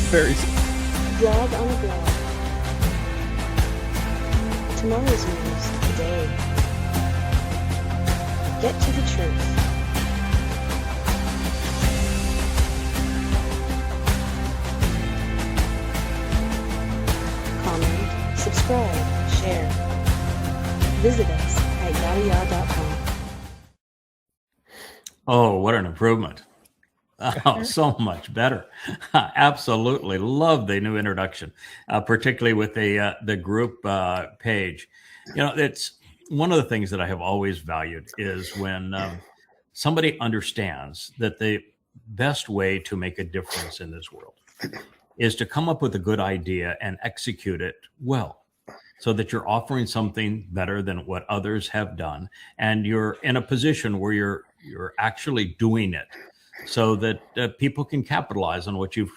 Very soon. Blog on a blog. Tomorrow's news today. Get to the truth. Comment, subscribe, share. Visit us at yahowah.com. Oh, what an improvement. Oh, so much better. Absolutely love the new introduction, particularly with the group page. You know, it's one of the things that I have always valued is when somebody understands that the best way to make a difference in this world is to come up with a good idea and execute it well, so that you're offering something better than what others have done, and you're in a position where you're actually doing it, so that people can capitalize on what you've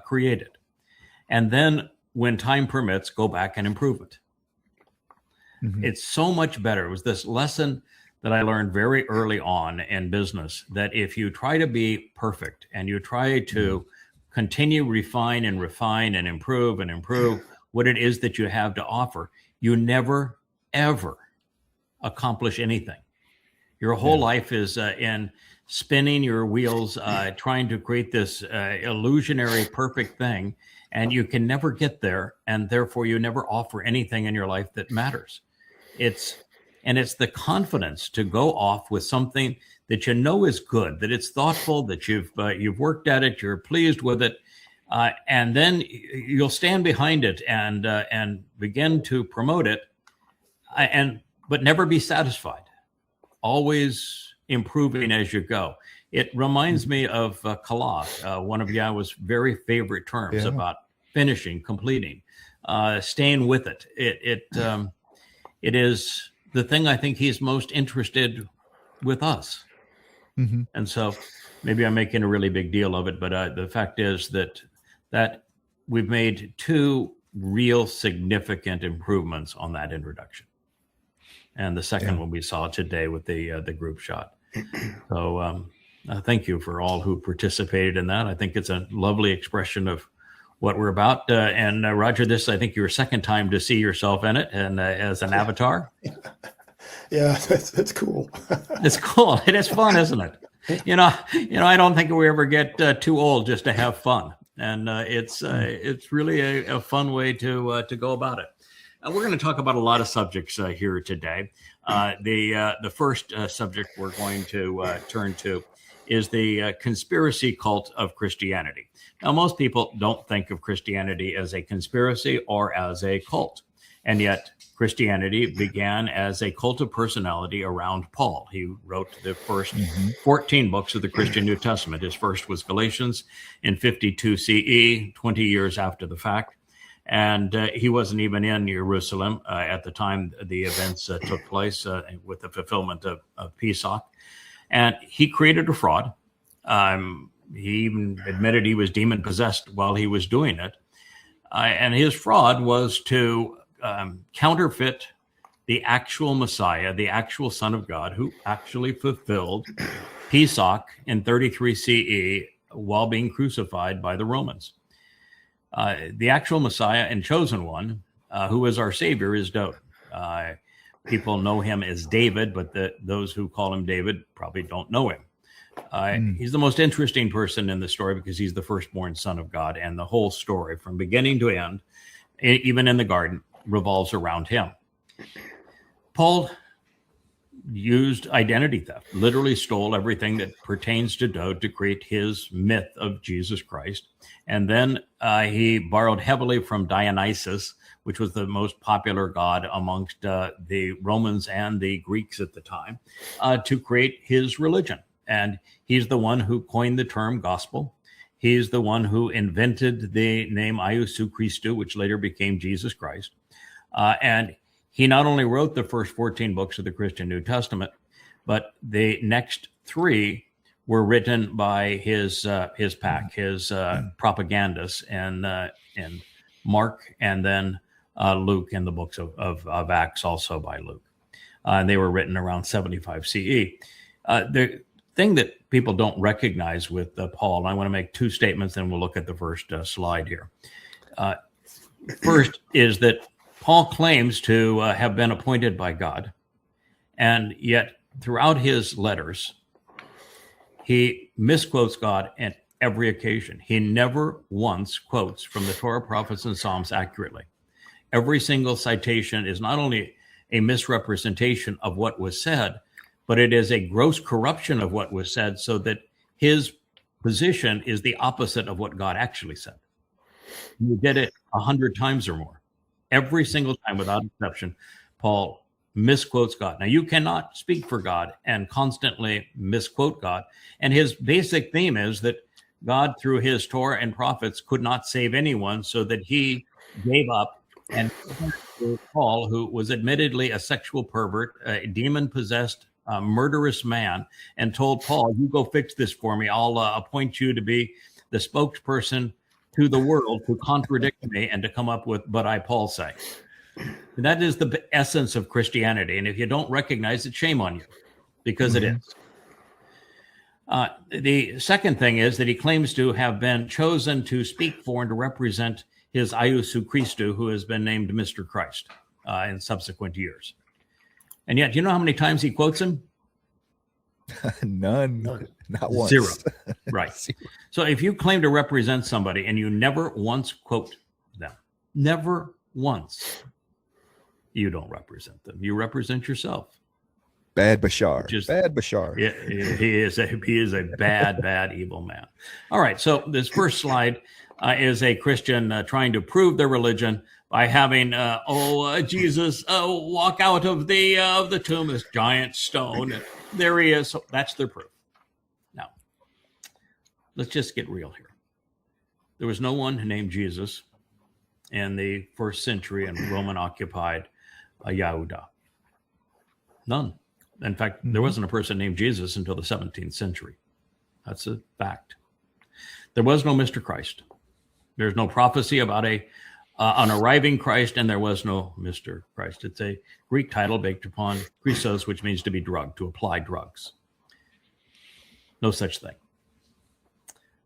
created. And then when time permits, go back and improve it. Mm-hmm. It's so much better. It was this lesson that I learned very early on in business, that if you try to be perfect and you try to continue, refine and improve what it is that you have to offer, you never, ever accomplish anything. Your whole life is in spinning your wheels, trying to create this illusionary perfect thing, and you can never get there, and therefore you never offer anything in your life that matters. It's the confidence to go off with something that you know is good, that it's thoughtful, that you've worked at it, you're pleased with it, and then you'll stand behind it and begin to promote it, but never be satisfied. Always improving as you go. It reminds me of Kalah, one of Yahowah's very favorite terms about finishing, completing, staying with it. It is the thing I think he's most interested with us. Mm-hmm. And so maybe I'm making a really big deal of it, but the fact is that we've made two real significant improvements on that introduction. And the second one we saw today with the group shot. So thank you for all who participated in that. I think it's a lovely expression of what we're about. And Roger, this, I think, your second time to see yourself in it and as an avatar. Yeah, it's cool. It's cool. It is fun, isn't it? You know, I don't think we ever get too old just to have fun. And it's really a fun way to go about it. We're going to talk about a lot of subjects here today. The first subject we're going to turn to is the conspiracy cult of Christianity. Now, most people don't think of Christianity as a conspiracy or as a cult. And yet Christianity began as a cult of personality around Paul. He wrote the first 14 books of the Christian New Testament. His first was Galatians in 52 CE, 20 years after the fact. And he wasn't even in Jerusalem at the time the events took place with the fulfillment of Pesach. And he created a fraud. He even admitted he was demon-possessed while he was doing it. And his fraud was to counterfeit the actual Messiah, the actual Son of God, who actually fulfilled Pesach in 33 CE while being crucified by the Romans. The actual Messiah and chosen one, who is our Savior, is Dowd. People know him as David, but those who call him David probably don't know him. He's the most interesting person in the story because he's the firstborn son of God, and the whole story from beginning to end, even in the garden, revolves around him. Paul used identity theft, literally stole everything that pertains to Dowd to create his myth of Jesus Christ. And then he borrowed heavily from Dionysus, which was the most popular god amongst the Romans and the Greeks at the time, to create his religion. And he's the one who coined the term gospel. He's the one who invented the name Iousu Christou, which later became Jesus Christ. And he not only wrote the first 14 books of the Christian New Testament, but the next 3 were written by his pack, his propagandists, and Mark, and then Luke, and the books of Acts also by Luke. And they were written around 75 CE. The thing that people don't recognize with Paul. And I want to make two statements, then we'll look at the first slide here. First is that Paul claims to have been appointed by God, and yet throughout his letters, he misquotes God at every occasion. He never once quotes from the Torah, prophets, and Psalms accurately. Every single citation is not only a misrepresentation of what was said, but it is a gross corruption of what was said, so that his position is the opposite of what God actually said. He did it 100 times or more. Every single time, without exception, Paul misquotes God. Now, you cannot speak for God and constantly misquote God. And his basic theme is that God, through his Torah and prophets, could not save anyone, so that he gave up and Paul, who was admittedly a sexual pervert, a demon-possessed, murderous man, and told Paul, you go fix this for me. I'll appoint you to be the spokesperson to the world to contradict me and to come up with, but I, Paul, say. And that is the essence of Christianity. And if you don't recognize it, shame on you, because it is. The second thing is that he claims to have been chosen to speak for and to represent his Iousu Christou, who has been named Mr. Christ in subsequent years. And yet, do you know how many times he quotes him? None. Not once. 0. Right. So if you claim to represent somebody and you never once quote them, never once, you don't represent them. You represent yourself. Bad Bashar. Bad Bashar. He is a bad, evil man. All right. So this first slide is a Christian trying to prove their religion by having, Jesus walk out of the tomb, this giant stone. And there he is. So that's their proof. Now, let's just get real here. There was no one named Jesus in the first century in Roman-occupied Yehuda. None. In fact, there wasn't a person named Jesus until the 17th century. That's a fact. There was no Mr. Christ. There's no prophecy about an arriving Christ, and there was no Mr. Christ. It's a Greek title based upon Christos, which means to be drugged, to apply drugs. No such thing.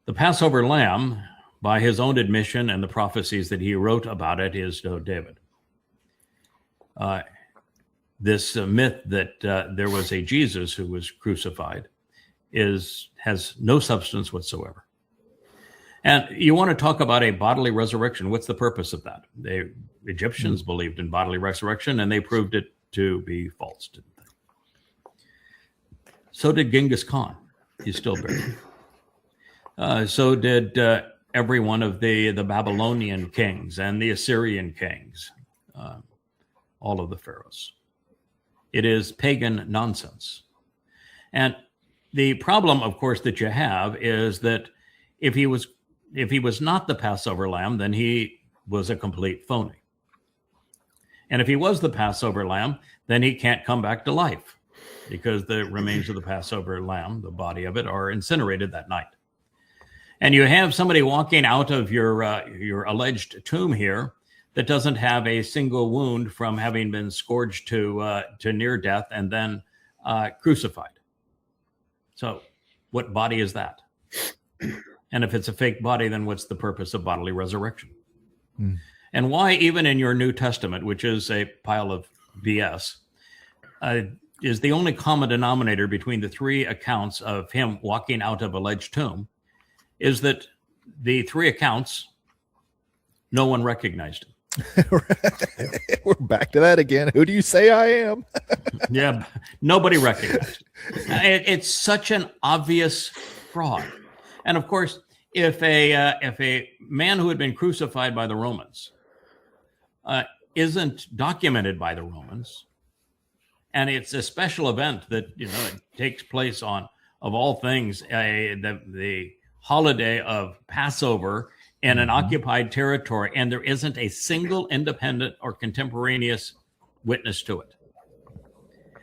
The Passover lamb, by his own admission and the prophecies that he wrote about it, is David. This myth that there was a Jesus who was crucified has no substance whatsoever. And you want to talk about a bodily resurrection. What's the purpose of that? The Egyptians believed in bodily resurrection, and they proved it to be false, didn't they? So did Genghis Khan. He's still buried. So did every one of the Babylonian kings and the Assyrian kings, all of the pharaohs. It is pagan nonsense. And the problem, of course, that you have is that if he was not the Passover lamb, then he was a complete phony. And if he was the Passover lamb, then he can't come back to life, because the remains of the Passover lamb, the body of it, are incinerated that night. And you have somebody walking out of your alleged tomb here that doesn't have a single wound from having been scourged to near death and then crucified. So what body is that? And if it's a fake body, then what's the purpose of bodily resurrection? And why, even in your New Testament, which is a pile of BS, is the only common denominator between the three accounts of him walking out of alleged tomb, is that the three accounts, no one recognized him. We're back to that again. Who do you say I am? Yeah, nobody recognized it. It's such an obvious fraud. And of course, if a man who had been crucified by the Romans isn't documented by the Romans, and it's a special event that it takes place on, of all things, the holiday of Passover in an occupied territory, and there isn't a single independent or contemporaneous witness to it.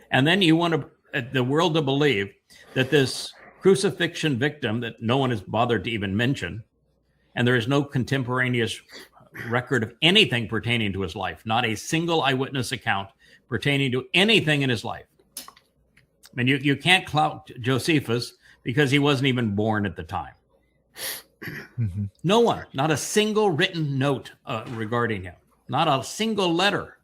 And then you want the world to believe that this crucifixion victim that no one has bothered to even mention, and there is no contemporaneous record of anything pertaining to his life, not a single eyewitness account pertaining to anything in his life. I mean, you can't clout Josephus because he wasn't even born at the time. Mhm. No one, not a single written note regarding him, not a single letter.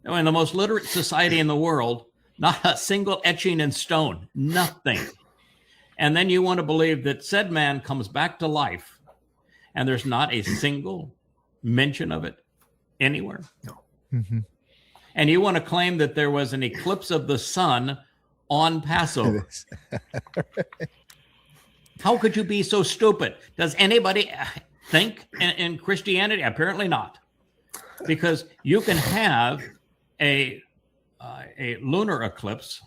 In the most literate society in the world, not a single etching in stone, nothing. And then you want to believe that said man comes back to life, and there's not a single mention of it anywhere. Mhm. And you want to claim that there was an eclipse of the sun on Passover. How could you be so stupid? Does anybody think in Christianity? Apparently not. Because you can have a lunar eclipse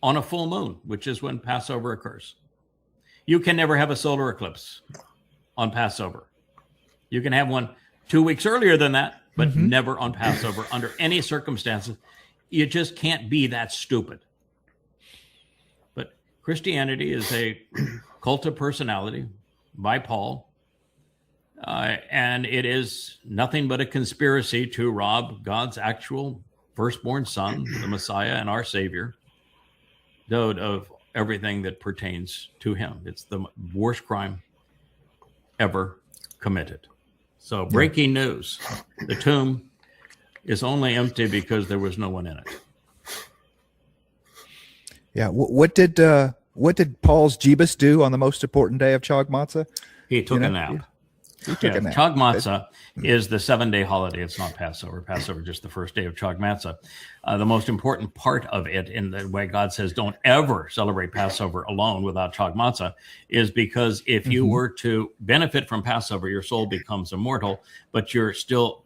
on a full moon, which is when Passover occurs. You can never have a solar eclipse on Passover. You can have one 2 weeks earlier than that, but never on Passover under any circumstances. You just can't be that stupid. But Christianity is a cult of personality by Paul, and it is nothing but a conspiracy to rob God's actual firstborn son, the Messiah and our Savior, Dowd, of everything that pertains to him. It's the worst crime ever committed. So breaking news, the tomb is only empty because there was no one in it. Yeah. What did Paul's Jebus do on the most important day of Chag Matzah? He took a nap. He took a nap. Chag Matzah is the 7-day holiday. It's not Passover. Passover is just the first day of Chag Matzah. The most important part of it, in the way God says don't ever celebrate Passover alone without Chag Matzah, is because if you were to benefit from Passover, your soul becomes immortal, but you're still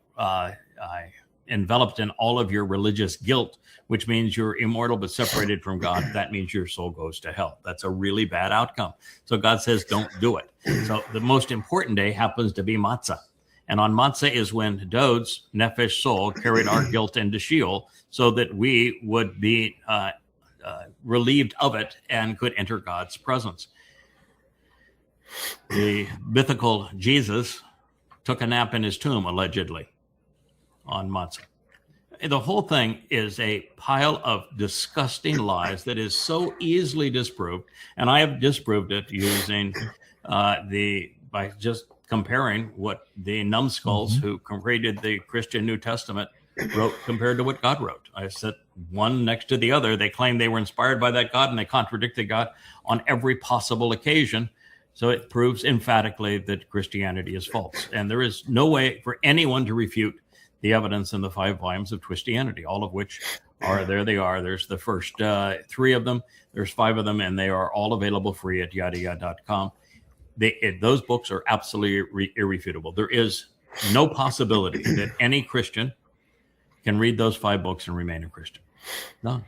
enveloped in all of your religious guilt, which means you're immortal but separated from God. That means your soul goes to hell. That's a really bad outcome. So God says don't do it. So the most important day happens to be Matzah. And on Matzah is when Dowd's nephesh soul carried our guilt into Sheol so that we would be relieved of it and could enter God's presence. The mythical Jesus took a nap in his tomb, allegedly, on Matzah. The whole thing is a pile of disgusting lies that is so easily disproved. And I have disproved it using by just comparing what the numbskulls who created the Christian New Testament wrote compared to what God wrote. I set one next to the other. They claim they were inspired by that God, and they contradicted God on every possible occasion. So it proves emphatically that Christianity is false. And there is no way for anyone to refute the evidence in the 5 volumes of Christianity, all of which are, there they are. There's the first 3 of them. There's 5 of them, and they are all available free at yahowah.com. Those books are absolutely irrefutable. There is no possibility that any Christian can read those 5 books and remain a Christian. None.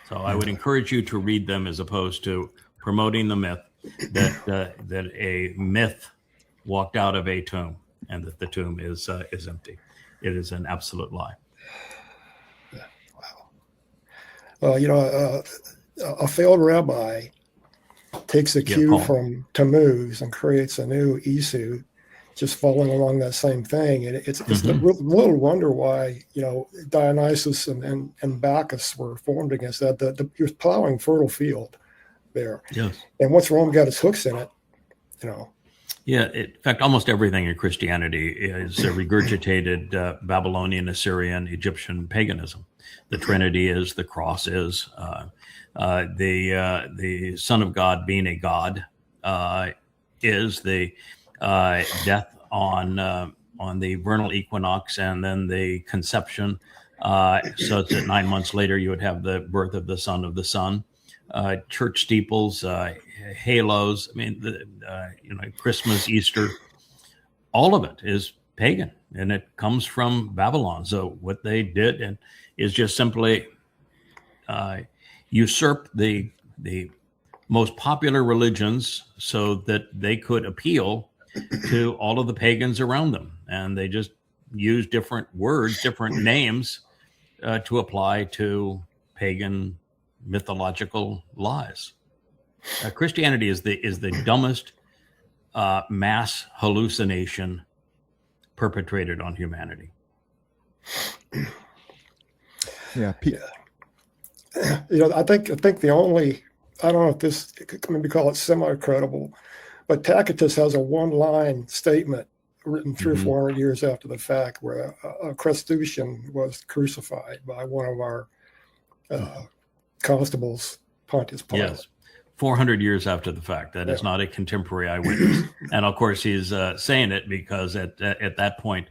So I would encourage you to read them as opposed to promoting the myth that a myth walked out of a tomb and that the tomb is empty. It is an absolute lie. Wow. Well, a failed rabbi takes a cue from Tammuz and creates a new Isu, just following along that same thing. And it's the little wonder why, Dionysus and Bacchus were formed against that. He was plowing fertile field there. Yes. And once Rome got its hooks in it, Yeah, in fact, almost everything in Christianity is regurgitated Babylonian, Assyrian, Egyptian paganism. The Trinity is, the cross is, the Son of God being a God is, the death on the vernal equinox and then the conception. So it's that 9 months later you would have the birth of the Son of the Son. Church steeples, halos. I mean, Christmas, Easter, all of it is pagan, and it comes from Babylon. So what they did is just simply usurp the most popular religions so that they could appeal to all of the pagans around them, and they just use different words, different names to apply to pagan mythological lies. Christianity is the dumbest mass hallucination perpetrated on humanity. Yeah. I think the only I don't know if this could maybe call it semi-credible, but Tacitus has a one-line statement written 300 or 400 years after the fact, where a Crustacean was crucified by one of our constables, Pontius Pilate. Yes, 400 years after the fact. That is not a contemporary eyewitness. And of course, he's saying it because at that point,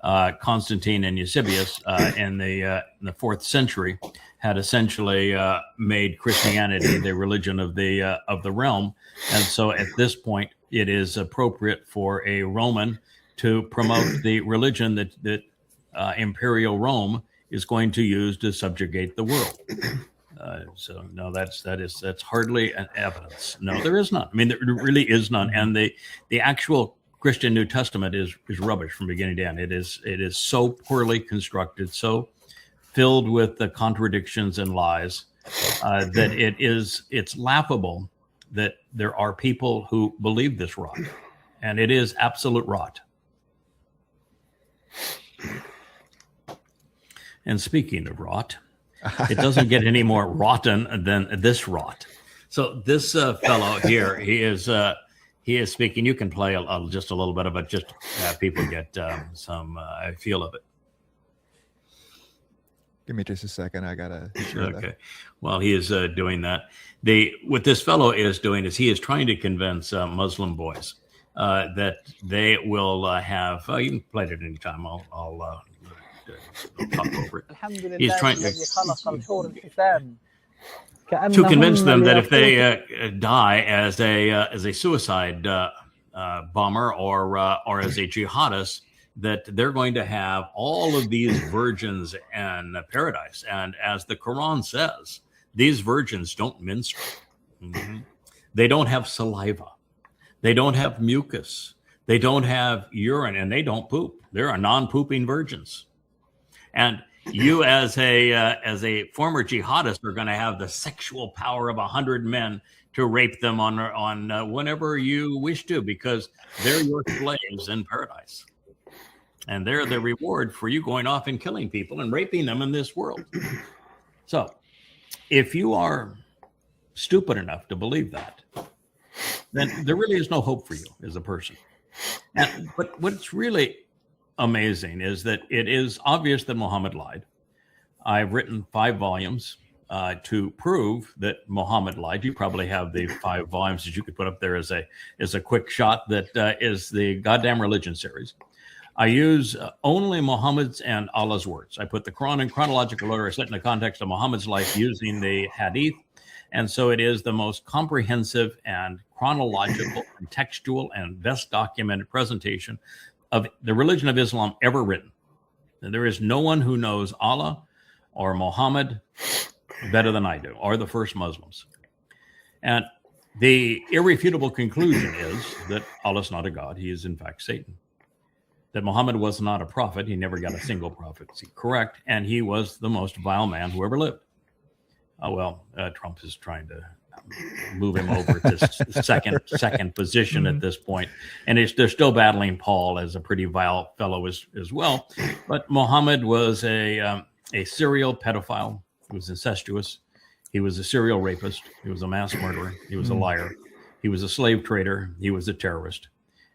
Constantine and Eusebius in the 4th century had essentially made Christianity the religion of the realm, and so at this point, it is appropriate for a Roman to promote the religion that imperial Rome is going to use to subjugate the world. So no, that's hardly an evidence. No, there is none. I mean, there really is none, and the actual Christian New Testament is rubbish from beginning to end. It is so poorly constructed, so filled with the contradictions and lies that it's laughable that there are people who believe this rot, and it is absolute rot. And speaking of rot, it doesn't get any more rotten than this rot. So this fellow here, he is speaking. You can play just a little bit of it, just people get some feel of it. Give me just a second. I gotta. Okay. While he is doing that, what this fellow is doing is he is trying to convince Muslim boys that they will have. You can play it at any time. I'll talk over it. He's trying to convince them that if they die as a suicide bomber or as a jihadist, that they're going to have all of these virgins in paradise. And as the Quran says, these virgins don't menstruate. They don't have saliva. They don't have mucus. They don't have urine, and they don't poop. They're non-pooping virgins. And you, as a former jihadist, are going to have the sexual power of 100 men to rape them on whenever you wish to, because they're your slaves in paradise, and they're the reward for you going off and killing people and raping them in this world. So, if you are stupid enough to believe that, then there really is no hope for you as a person. But what's really amazing is that it is obvious that Muhammad lied. I've written 5 volumes to prove that Muhammad lied. You probably have the 5 volumes that you could put up there as a quick shot. That is the Goddamn Religion series. I use only Muhammad's and Allah's words. I put the Quran in chronological order. I set in the context of Muhammad's life using the Hadith. And so it is the most comprehensive and chronological and textual and best documented presentation of the religion of Islam ever written. And there is no one who knows Allah or Muhammad better than I do, or the first Muslims. And the irrefutable conclusion is that Allah is not a God. He is, in fact, Satan. That Muhammad was not a prophet. He never got a single prophecy correct. And he was the most vile man who ever lived. Trump is trying to move him over to second position at this point. And they're still battling Paul as a pretty vile fellow as well. But Muhammad was a serial pedophile. He was incestuous. He was a serial rapist. He was a mass murderer. He was a liar. He was a slave trader. He was a terrorist.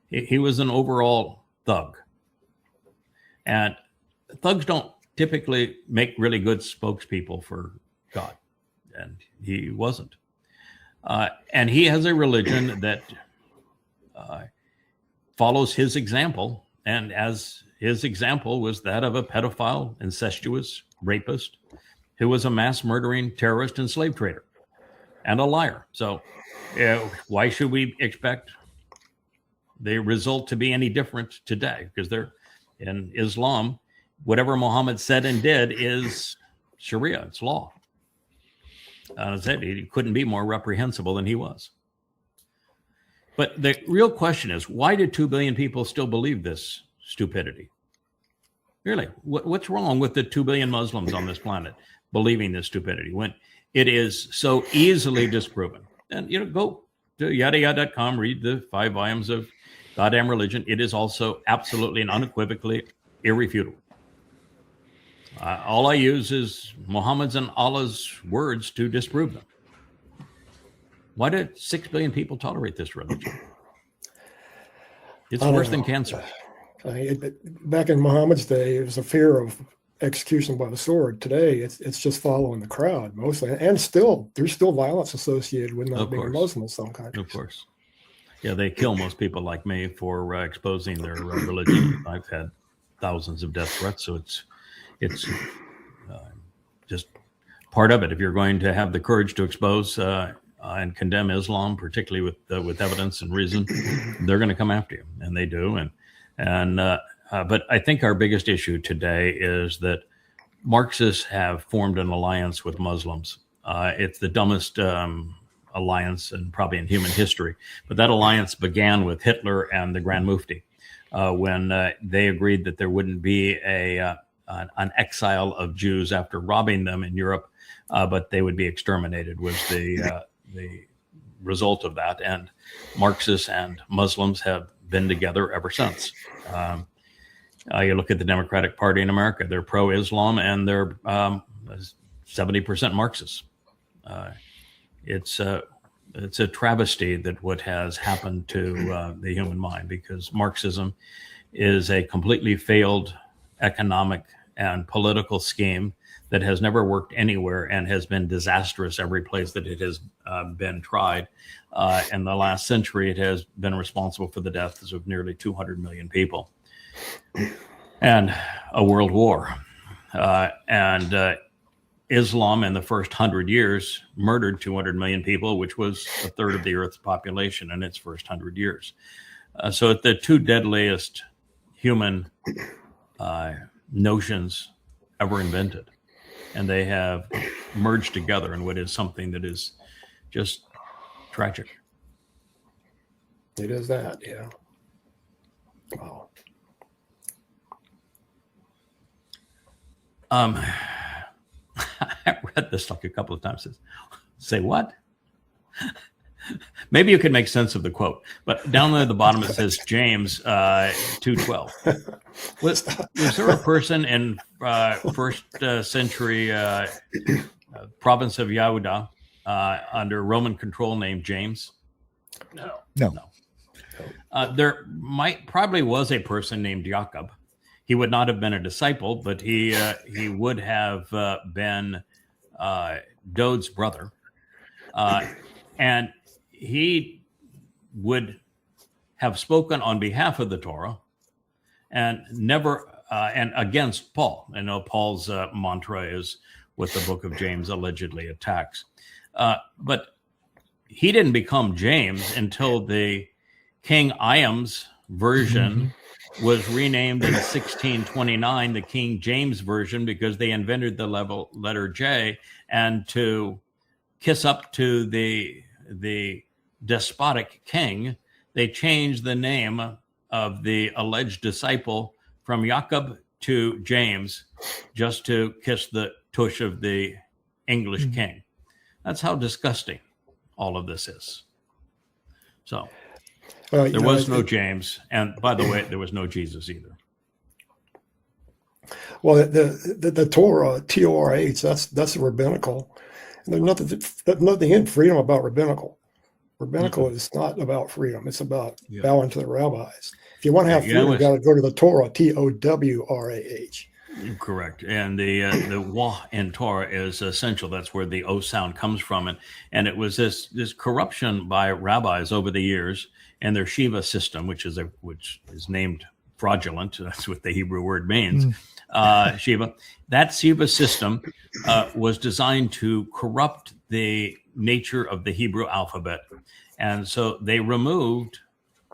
He was an overall thug. And thugs don't typically make really good spokespeople for God. And he wasn't. And he has a religion that follows his example. And as his example was that of a pedophile, incestuous, rapist, who was a mass murdering terrorist and slave trader and a liar. So why should we expect the result to be any different today? Because they're in Islam, whatever Muhammad said and did is Sharia, it's law. I said he couldn't be more reprehensible than he was. But the real question is, why did 2 billion people still believe this stupidity? Really, what's wrong with the 2 billion Muslims on this planet believing this stupidity when it is so easily disproven? And, go to yadayah.com, read the 5 volumes of Goddamn Religion. It is also absolutely and unequivocally irrefutable. All I use is Muhammad's and Allah's words to disprove them. Why did 6 billion people tolerate this religion? It's I don't worse than know. cancer. Back in Muhammad's day, it was a fear of execution by the sword. Today, it's just following the crowd mostly, and still there's still violence associated with not Of being a course. Muslim in some countries. Of course. Yeah, they kill most people like me for exposing their religion. I've had thousands of death threats, so it's just part of it. If you're going to have the courage to expose and condemn Islam, particularly with evidence and reason, they're going to come after you, and they do. But I think our biggest issue today is that Marxists have formed an alliance with Muslims. It's the dumbest alliance and probably in human history. But that alliance began with Hitler and the Grand Mufti when they agreed that there wouldn't be an exile of Jews after robbing them in Europe, but they would be exterminated was the result of that. And Marxists and Muslims have been together ever since. You look at the Democratic Party in America, they're pro-Islam and they're 70% Marxists. It's a travesty that what has happened to the human mind, because Marxism is a completely failed economic and political scheme that has never worked anywhere and has been disastrous every place that it has been tried. In the last century, it has been responsible for the deaths of nearly 200 million people and a world war. Islam in the first 100 years murdered 200 million people, which was a third of the Earth's population in its first 100 years. So the two deadliest human notions ever invented, and they have merged together in what is something that is just tragic. It is that, yeah. Wow. I read this like a couple of times. Say what? Maybe you could make sense of the quote, but down there at the bottom it says James 2:12. Was there a person in first century province of Yehuda under Roman control named James? No. There probably was a person named Jacob. He would not have been a disciple, but he would have been Dowd's brother, and he would have spoken on behalf of the Torah and never and against Paul. I know Paul's mantra is what the book of James allegedly attacks, but he didn't become James until the King Iam's version was renamed in 1629 the King James Version, because they invented the letter J, and to kiss up to the despotic king, they changed the name of the alleged disciple from Jacob to James just to kiss the tush of the English king. That's how disgusting all of this is. So there was no James, and by the way, there was no Jesus either. Well, the Torah, T-O-R-H, that's rabbinical. And there's nothing in freedom about rabbinical. Rabbinical is not about freedom. It's about bowing to the rabbis. If you want to have freedom, you got to go to the Torah, T-O-W-R-A-H. Correct. And the wah in Torah is essential. That's where the O sound comes from. And it was this corruption by rabbis over the years and their Shiva system, which is named fraudulent. That's what the Hebrew word means. Shiva. That Shiva system was designed to corrupt the nature of the Hebrew alphabet. And so they removed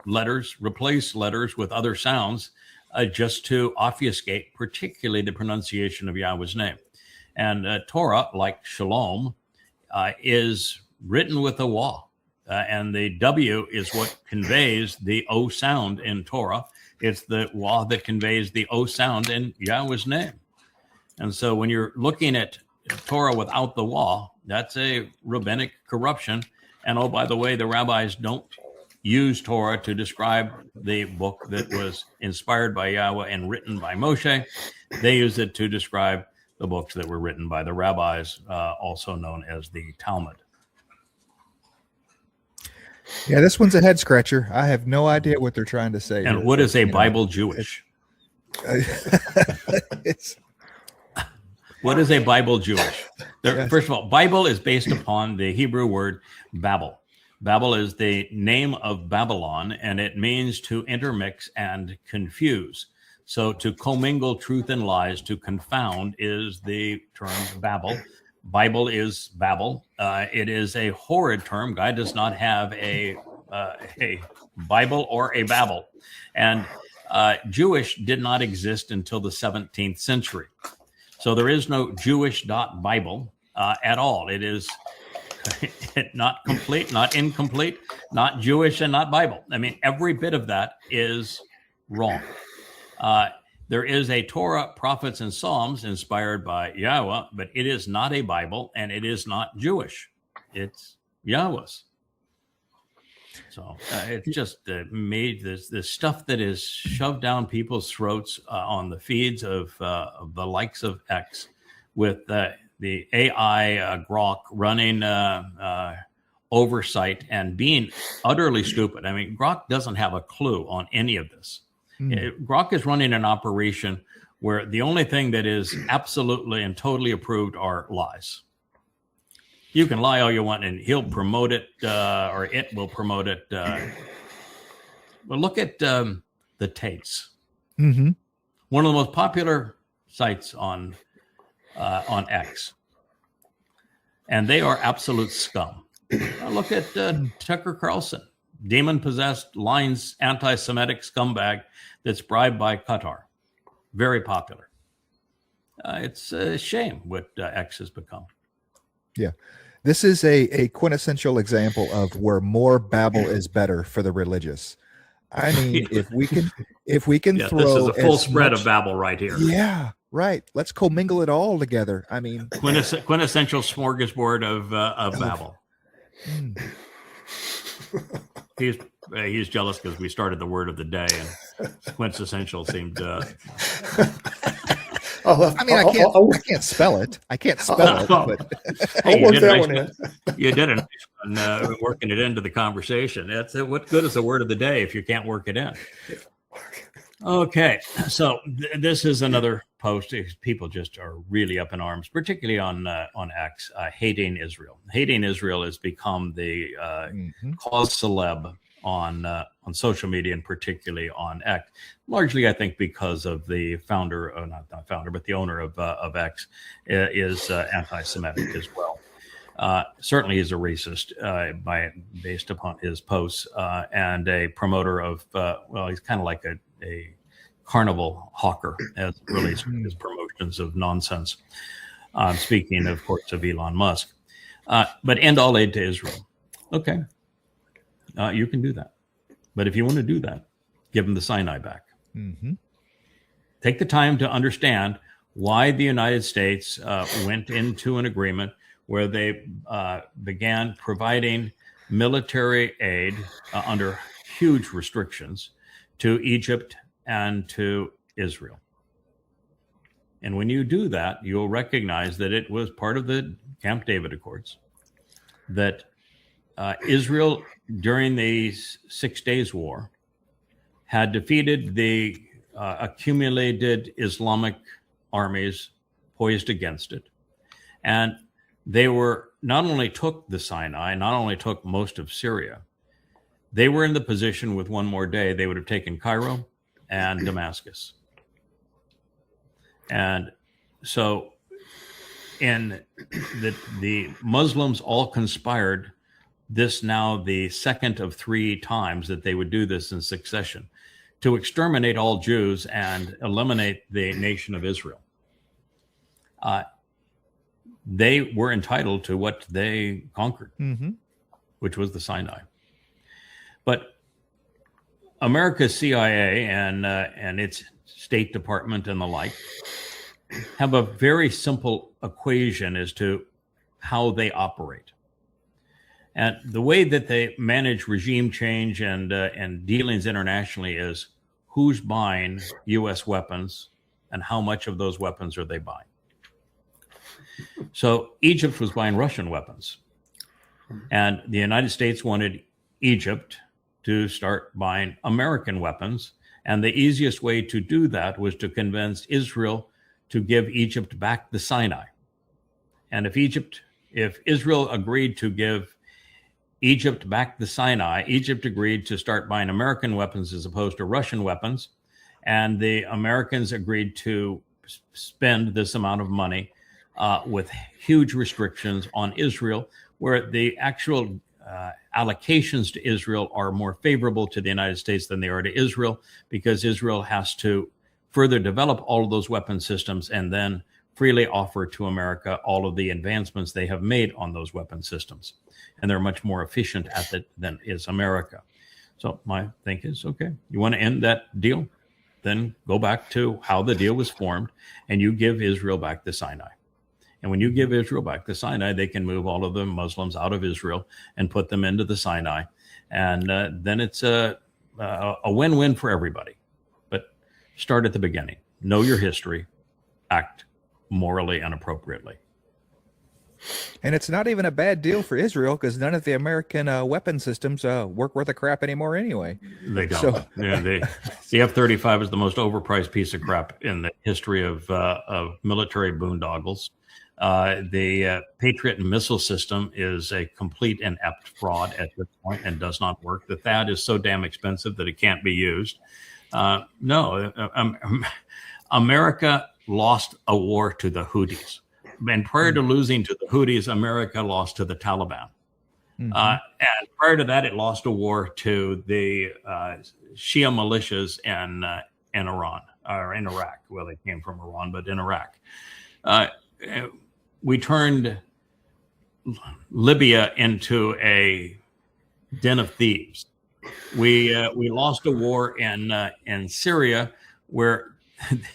letters, replaced letters with other sounds just to obfuscate, particularly the pronunciation of Yahweh's name. And Torah, like Shalom, is written with a wah. And the W is what conveys the O sound in Torah. It's the wah that conveys the O sound in Yahweh's name. And so when you're looking at Torah without the wah, that's a rabbinic corruption. And oh, by the way, the rabbis don't use Torah to describe the book that was inspired by Yahweh and written by Moshe. They use it to describe the books that were written by the rabbis, also known as the Talmud. Yeah, this one's a head scratcher. I have no idea what they're trying to say. And here. what is a You know, Bible Jewish? it's What is a Bible Jewish? Yes. First of all, Bible is based upon the Hebrew word Babel. Babel is the name of Babylon, and it means to intermix and confuse. So to commingle truth and lies, to confound, is the term Babel. Bible is Babel. It is a horrid term. God does not have a Bible or a Babel. And Jewish did not exist until the 17th century. So there is no Jewish.Bible at all. It is not complete, not incomplete, not Jewish, and not Bible. I mean, every bit of that is wrong. There is a Torah, prophets, and Psalms inspired by Yahowah, but it is not a Bible, and it is not Jewish. It's Yahowah's. So it's just made this stuff that is shoved down people's throats on the feeds of the likes of X, with the AI Grok running oversight and being utterly stupid. I mean, Grok doesn't have a clue on any of this. Grok is running an operation where the only thing that is absolutely and totally approved are lies. You can lie all you want, and he'll promote it, or it will promote it. Well, look at the Tates. Mm-hmm. One of the most popular sites on X, and they are absolute scum. Look at Tucker Carlson, demon-possessed, lines, anti-Semitic scumbag that's bribed by Qatar. Very popular. It's a shame what X has become. Yeah. This is a quintessential example of where more Babel is better for the religious. I mean, if we can Yeah, throw this is a full as spread much- of Babel right here. Yeah, right. Let's commingle it all together. I mean, Quintessential smorgasbord of Babel. He's jealous because we started the word of the day, and quintessential seemed. I mean, I can't spell it. I can't spell it. But Hey, I'll work that one in. You did a nice one working it into the conversation. That's it. What good is the word of the day if you can't work it in? Okay, so this is another post. People just are really up in arms, particularly on X, hating Israel. Hating Israel has become the cause celeb on social media, and particularly on X. Largely, I think, because of the founder, not founder, but the owner of X is anti-Semitic as well. Certainly, he's a racist based upon his posts, and a promoter of he's kind of like a carnival hawker as it relates to his promotions of nonsense. Speaking, of course, of Elon Musk, but end all aid to Israel. Okay, you can do that, but if you want to do that, give them the Sinai back. mm-hmm. Take the time to understand why the United States went into an agreement where they began providing military aid under huge restrictions to Egypt and to Israel. And when you do that, you'll recognize that it was part of the Camp David Accords, that Israel, during the 6 Days War, had defeated the accumulated Islamic armies poised against it. And they were not only took the Sinai, not only took most of Syria, they were in the position with one more day, they would have taken Cairo and Damascus. And so in the Muslims all conspired, this now the second of 3 times that they would do this in succession, to exterminate all Jews and eliminate the nation of Israel. They were entitled to what they conquered, which was the Sinai. But America's CIA and its State Department and the like have a very simple equation as to how they operate. And the way that they manage regime change and dealings internationally is who's buying U.S. weapons and how much of those weapons are they buying. So Egypt was buying Russian weapons, and the United States wanted Egypt to start buying American weapons. And the easiest way to do that was to convince Israel to give Egypt back the Sinai. And if Israel agreed to give Egypt back the Sinai, Egypt agreed to start buying American weapons as opposed to Russian weapons. And the Americans agreed to spend this amount of money with huge restrictions on Israel, where the actual allocations to Israel are more favorable to the United States than they are to Israel, because Israel has to further develop all of those weapon systems and then freely offer to America all of the advancements they have made on those weapon systems. And they're much more efficient at it than is America. So my think is, okay, you want to end that deal? Then go back to how the deal was formed, and you give Israel back the Sinai. And when you give Israel back the Sinai, they can move all of the Muslims out of Israel and put them into the Sinai. And then it's a win-win for everybody. But start at the beginning. Know your history. Act morally and appropriately. And it's not even a bad deal for Israel, because none of the American weapon systems work worth a crap anymore anyway. They don't. So, yeah, the F-35 is the most overpriced piece of crap in the history of military boondoggles. The Patriot missile system is a complete and inept fraud at this point and does not work. The THAAD is so damn expensive that it can't be used. America lost a war to the Houthis. And prior to losing to the Houthis, America lost to the Taliban. Mm-hmm. And prior to that, it lost a war to the Shia militias in Iran, or in Iraq. Well, they came from Iran, but in Iraq. We turned Libya into a den of thieves. We lost a war in Syria, where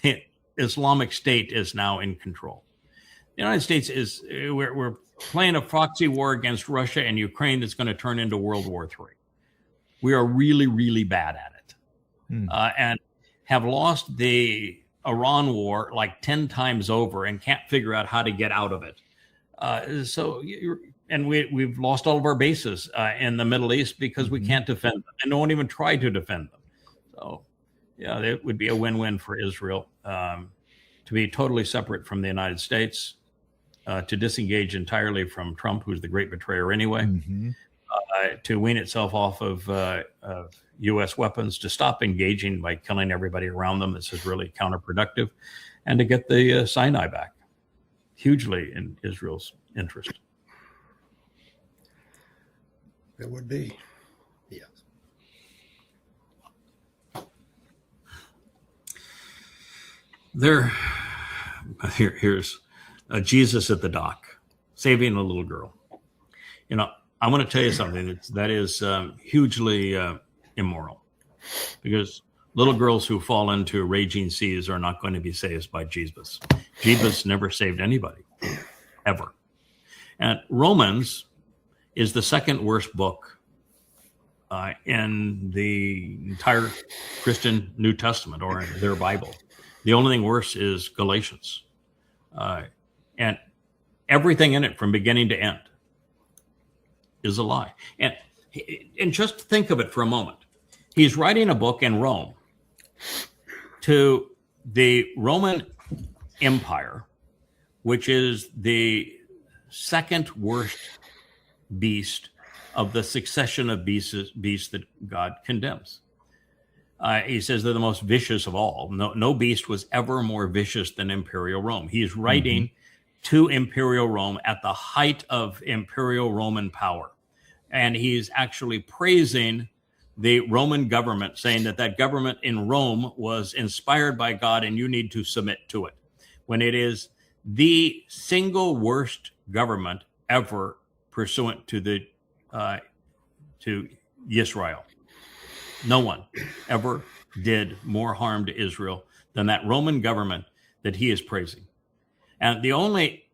the Islamic State is now in control. The United States we're playing a proxy war against Russia and Ukraine that's going to turn into World War III. We are really, really bad at it, and have lost the Iran war like 10 times over and can't figure out how to get out of it. We've lost all of our bases in the Middle East because we can't defend them, and no one even tried to defend them. So, yeah, it would be a win-win for Israel to be totally separate from the United States, to disengage entirely from Trump, who's the great betrayer anyway, to wean itself off of U.S. weapons, to stop engaging by killing everybody around them. This is really counterproductive, and to get the Sinai back, hugely in Israel's interest. It would be, yes. Here's Jesus at the dock, saving a little girl. You know, I want to tell you something that is hugely immoral, because little girls who fall into raging seas are not going to be saved by Jesus. Jesus never saved anybody, ever. And Romans is the second worst book in the entire Christian New Testament, or in their Bible. The only thing worse is Galatians. And everything in it from beginning to end is a lie. And just think of it for a moment. He's writing a book in Rome to the Roman Empire, which is the second worst beast of the succession of beasts that God condemns. He says they're the most vicious of all. No beast was ever more vicious than Imperial Rome. He's writing to Imperial Rome at the height of Imperial Roman power. And he's actually praising the Roman government, saying that government in Rome was inspired by God and you need to submit to it, when it is the single worst government ever pursuant to Israel. No one ever did more harm to Israel than that Roman government that he is praising. And the only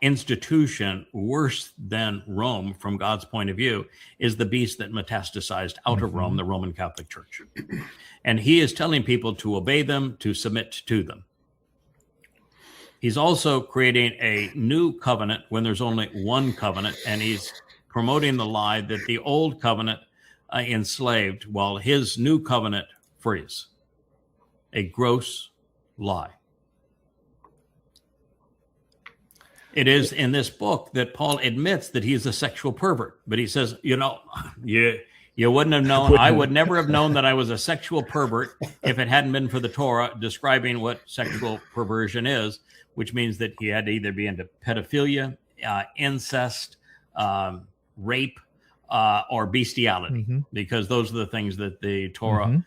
institution worse than Rome from God's point of view is the beast that metastasized out of Rome, the Roman Catholic Church. And he is telling people to obey them, to submit to them. He's also creating a new covenant when there's only one covenant, and he's promoting the lie that the old covenant enslaved while his new covenant frees. A gross lie. It is in this book that Paul admits that he's a sexual pervert, but he says, you wouldn't have known. I would never have known that I was a sexual pervert if it hadn't been for the Torah describing what sexual perversion is, which means that he had to either be into pedophilia, incest, rape, or bestiality, because those are the things that the Torah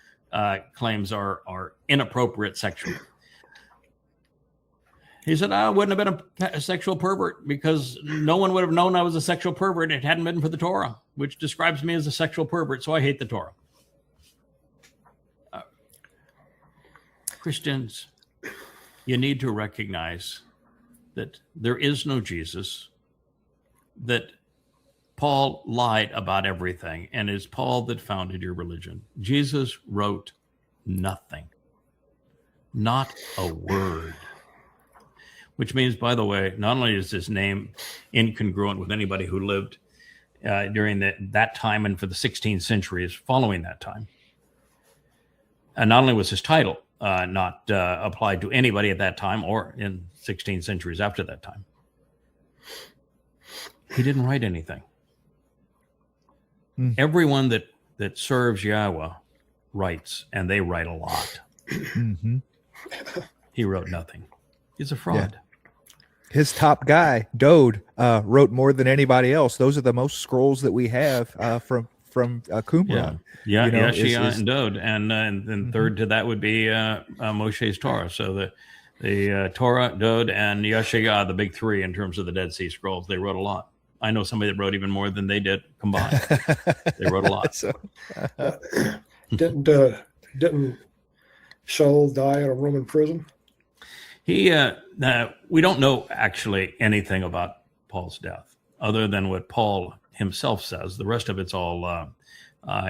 claims are inappropriate sexually. He said, I wouldn't have been a sexual pervert because no one would have known I was a sexual pervert if it hadn't been for the Torah, which describes me as a sexual pervert, so I hate the Torah. Christians, you need to recognize that there is no Jesus, that Paul lied about everything, and it's Paul that founded your religion. Jesus wrote nothing, not a word. Which means, by the way, not only is his name incongruent with anybody who lived during that time and for the 16th centuries following that time, and not only was his title not applied to anybody at that time or in 16 centuries after that time, he didn't write anything. Everyone that serves Yahweh writes, and they write a lot. He wrote nothing. He's a fraud. Yeah. His top guy, Dowd, wrote more than anybody else. Those are the most scrolls that we have from Qumran. Yeah, Yahowah and Dowd, and then third to that would be Moshe's Torah. So the Torah, Dowd, and Yahowah, the big three in terms of the Dead Sea Scrolls. They wrote a lot. I know somebody that wrote even more than they did combined. They wrote a lot. Didn't Shaul die in a Roman prison? We don't know actually anything about Paul's death other than what Paul himself says. The rest of it's all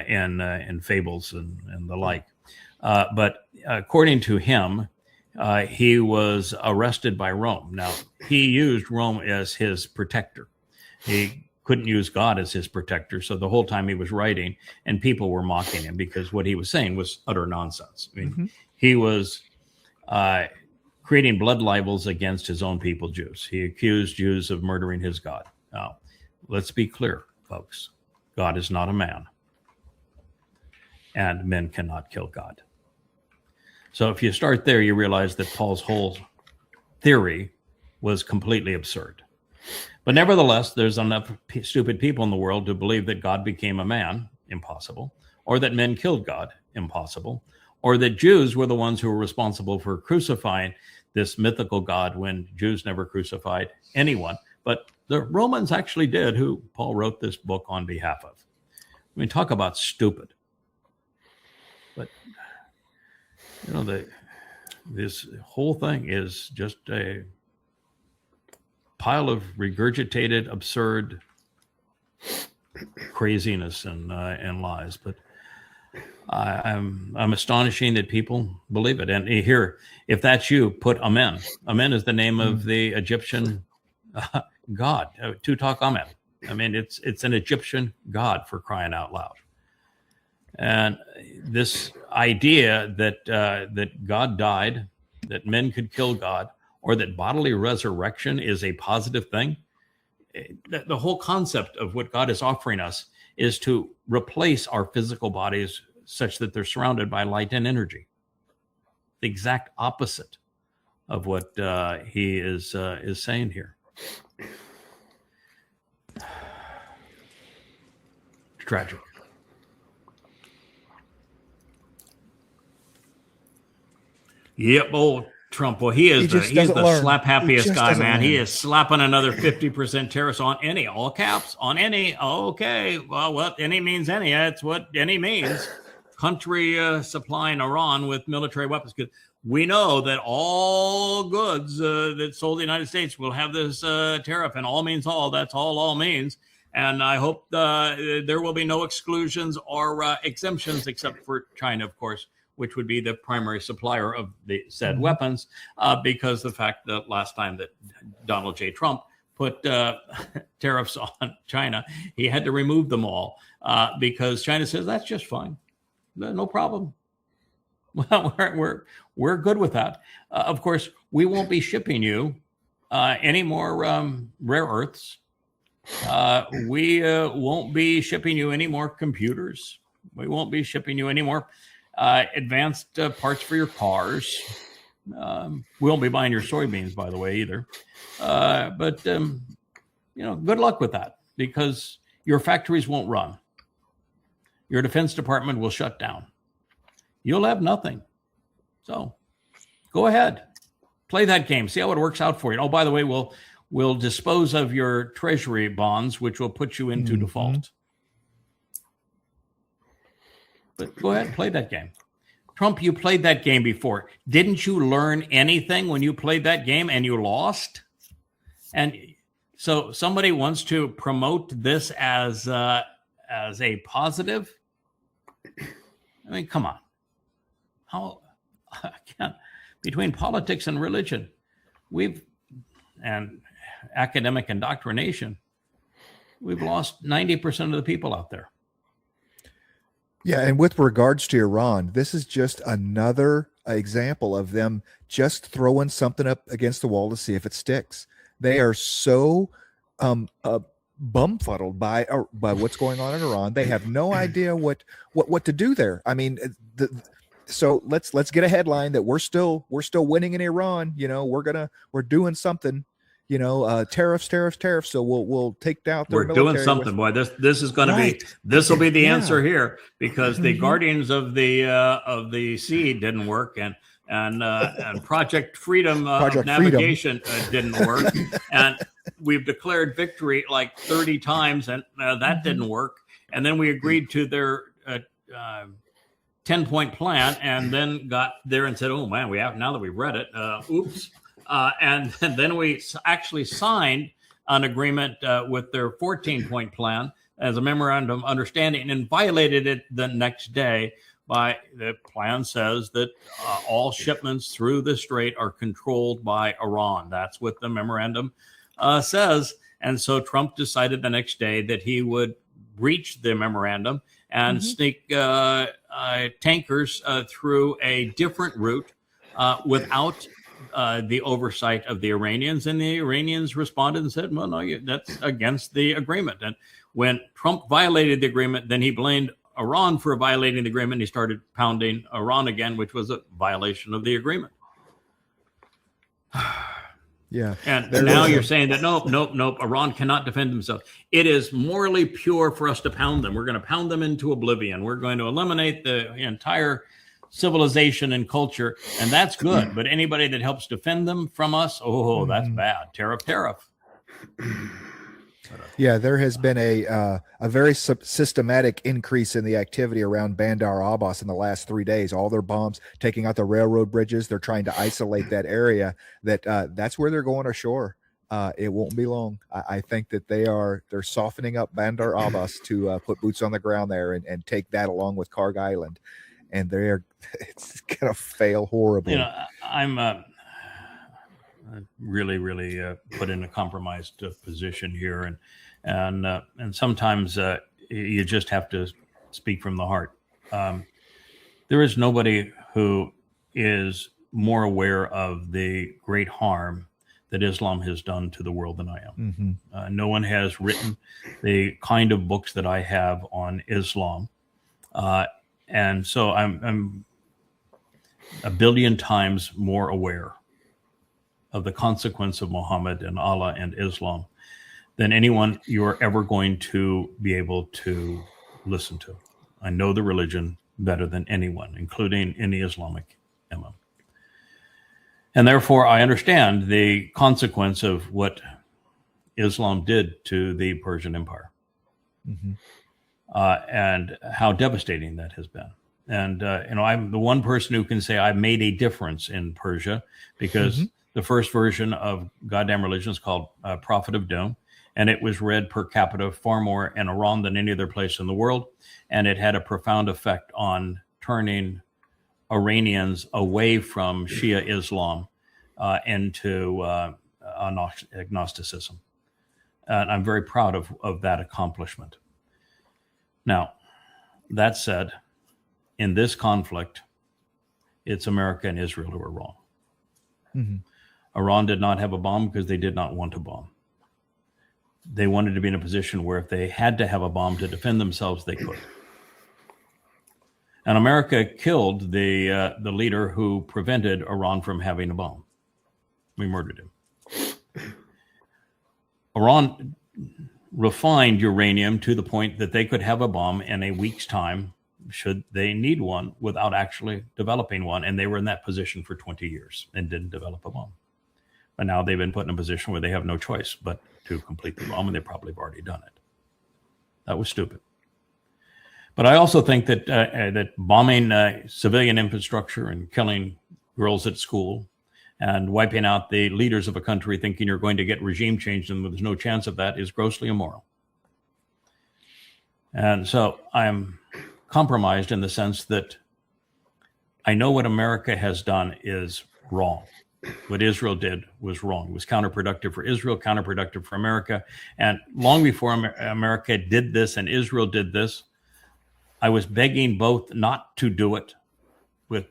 in fables and the like. But according to him, he was arrested by Rome. Now, he used Rome as his protector. He couldn't use God as his protector. So the whole time he was writing, and people were mocking him because what he was saying was utter nonsense. I mean, he was creating blood libels against his own people, Jews. He accused Jews of murdering his God. Now, let's be clear, folks. God is not a man, and men cannot kill God. So if you start there, you realize that Paul's whole theory was completely absurd. But nevertheless, there's enough stupid people in the world to believe that God became a man, impossible, or that men killed God, impossible, or that Jews were the ones who were responsible for crucifying this mythical God when Jews never crucified anyone. But the Romans actually did, who Paul wrote this book on behalf of. I mean, talk about stupid. But, this whole thing is just a pile of regurgitated, absurd craziness and lies. But I'm astonishing that people believe it. And here, if that's you, put Amen. Amen is the name of the Egyptian god, Tutankhamen. I mean, it's an Egyptian god, for crying out loud. And this idea that God died, that men could kill God, or that bodily resurrection is a positive thing, the whole concept of what God is offering us is to replace our physical bodies such that they're surrounded by light and energy. The exact opposite of what he is saying here. It's tragic. Yep, old Trump. Well, he's the slap happiest guy, man. He is slapping another 50% tariffs on any, all caps, on any. Okay, well, what any means any. That's what any means. Country supplying Iran with military weapons. Because we know that all goods that sold the United States will have this tariff, and all means all. That's all means. And I hope there will be no exclusions or exemptions, except for China, of course, which would be the primary supplier of the said weapons, because the fact that last time that Donald J. Trump put tariffs on China, he had to remove them all because China says that's just fine, no problem. Well, we're good with that. Of course, we won't be shipping you any more rare earths. We won't be shipping you any more computers. We won't be shipping you any more advanced parts for your cars. We won't be buying your soybeans, by the way, either. But good luck with that, because your factories won't run. Your Defense Department will shut down. You'll have nothing. So go ahead, play that game. See how it works out for you. Oh, by the way, we'll dispose of your treasury bonds, which will put you into default. But go ahead and play that game. Trump, you played that game before. Didn't you learn anything when you played that game and you lost? And so somebody wants to promote this as a positive. I mean, come on. How again, between politics and religion, and academic indoctrination, we've lost 90% of the people out there. Yeah, and with regards to Iran, this is just another example of them just throwing something up against the wall to see if it sticks. They are so bumfuddled by what's going on in Iran. They have no idea what to do there. I mean, so let's get a headline that we're still winning in Iran. We're doing something. Tariffs. So we'll take down their military. We're doing something, boy. This is going to be. This will be the answer here, because the Guardians of the Sea didn't work, and Project Freedom of Navigation didn't work, and we've declared victory like 30 times, and that didn't work. And then we agreed to their 10-point plan, and then got there and said, "Oh man, we have now that we've read it. Oops." And then we actually signed an agreement with their 14-point plan as a memorandum of understanding, and violated it the next day. By the plan says that all shipments through the strait are controlled by Iran. That's what the memorandum says. And so Trump decided the next day that he would breach the memorandum and sneak tankers through a different route without the oversight of the Iranians. And the Iranians responded and said, well, no, that's against the agreement. And when Trump violated the agreement, then he blamed Iran for violating the agreement. He started pounding Iran again, which was a violation of the agreement. Yeah. And now you're saying that nope, Iran cannot defend themselves. It is morally pure for us to pound them. We're going to pound them into oblivion. We're going to eliminate the entire civilization and culture, and that's good. But anybody that helps defend them from us, that's bad. Tariff. Yeah, there has been a very systematic increase in the activity around Bandar Abbas in the last 3 days. All their bombs taking out the railroad bridges. They're trying to isolate that area. That's where they're going ashore. It won't be long. I think that they're softening up Bandar Abbas to put boots on the ground there and take that along with Karg Island. And it's going to fail horribly. I'm really put in a compromised position here, and sometimes you just have to speak from the heart. There is nobody who is more aware of the great harm that Islam has done to the world than I am. No one has written the kind of books that I have on Islam. And so I'm a billion times more aware of the consequence of Muhammad and Allah and Islam than anyone you're ever going to be able to listen to. I know the religion better than anyone, including any Islamic imam. And therefore, I understand the consequence of what Islam did to the Persian Empire. And how devastating that has been. And, I'm the one person who can say I've made a difference in Persia, because the first version of goddamn religion is called Prophet of Doom. And it was read per capita far more in Iran than any other place in the world. And it had a profound effect on turning Iranians away from Shia Islam into agnosticism. And I'm very proud of that accomplishment. Now, that said, in this conflict, it's America and Israel who are wrong. Mm-hmm. Iran did not have a bomb because they did not want a bomb. They wanted to be in a position where if they had to have a bomb to defend themselves, they could. And America killed the leader who prevented Iran from having a bomb. We murdered him. Iran refined uranium to the point that they could have a bomb in a week's time, should they need one, without actually developing one. And they were in that position for 20 years and didn't develop a bomb. But now they've been put in a position where they have no choice but to complete the bomb, and they probably have already done it. That was stupid. But I also think that that bombing civilian infrastructure and killing girls at school and wiping out the leaders of a country thinking you're going to get regime change and there's no chance of that is grossly immoral. And so I'm compromised in the sense that I know what America has done is wrong. What Israel did was wrong. It was counterproductive for Israel, counterproductive for America. And long before America did this and Israel did this, I was begging both not to do it, with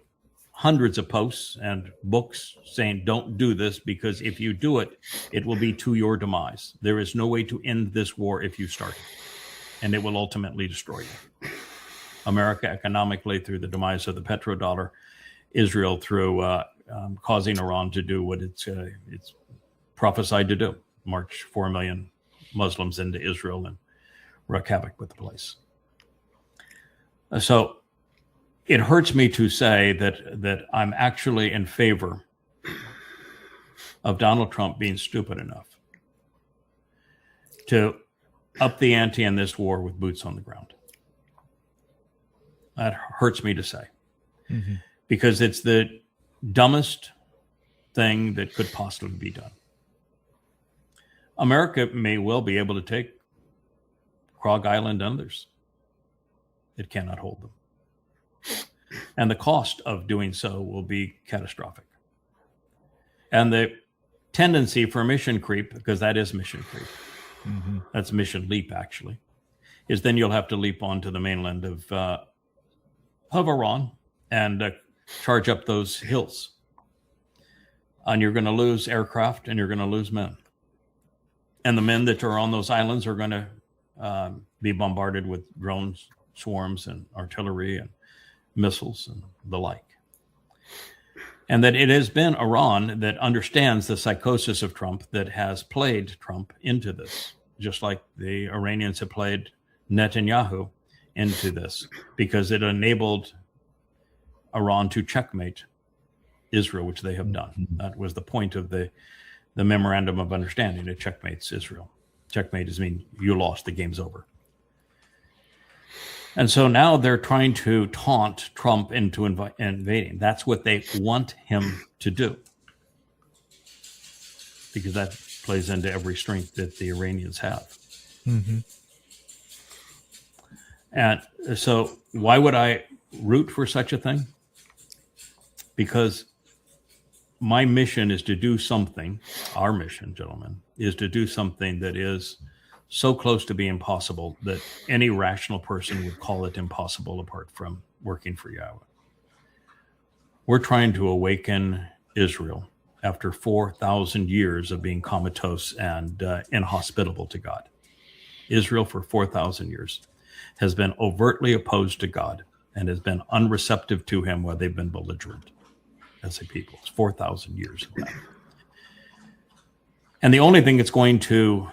hundreds of posts and books saying, don't do this, because if you do it, it will be to your demise. There is no way to end this war if you start it, and it will ultimately destroy you. America economically through the demise of the petrodollar, Israel through causing Iran to do what it's prophesied to do, march 4 million Muslims into Israel and wreak havoc with the place. So it hurts me to say that I'm actually in favor of Donald Trump being stupid enough to up the ante in this war with boots on the ground. That hurts me to say, because it's the dumbest thing that could possibly be done. America may well be able to take Krog Island and others. It cannot hold them. And the cost of doing so will be catastrophic. And the tendency for mission creep, because that is mission creep, that's mission leap actually, is then you'll have to leap onto the mainland of Iran and charge up those hills. And you're going to lose aircraft and you're going to lose men. And the men that are on those islands are going to be bombarded with drones, swarms, and artillery and missiles and the like. And that it has been Iran that understands the psychosis of Trump that has played Trump into this, just like the Iranians have played Netanyahu into this, because it enabled Iran to checkmate Israel, which they have done. That was the point of the memorandum of understanding. It checkmates Israel. Checkmate is mean you lost, the game's over. And so now they're trying to taunt Trump into invading. That's what they want him to do, because that plays into every strength that the Iranians have. And so why would I root for such a thing? Because my mission is to do something, our mission, gentlemen, is to do something that is so close to being impossible that any rational person would call it impossible apart from working for Yahweh. We're trying to awaken Israel after 4,000 years of being comatose and inhospitable to God. Israel for 4,000 years has been overtly opposed to God and has been unreceptive to him while they've been belligerent as a people. It's 4,000 years of that. And the only thing that's going to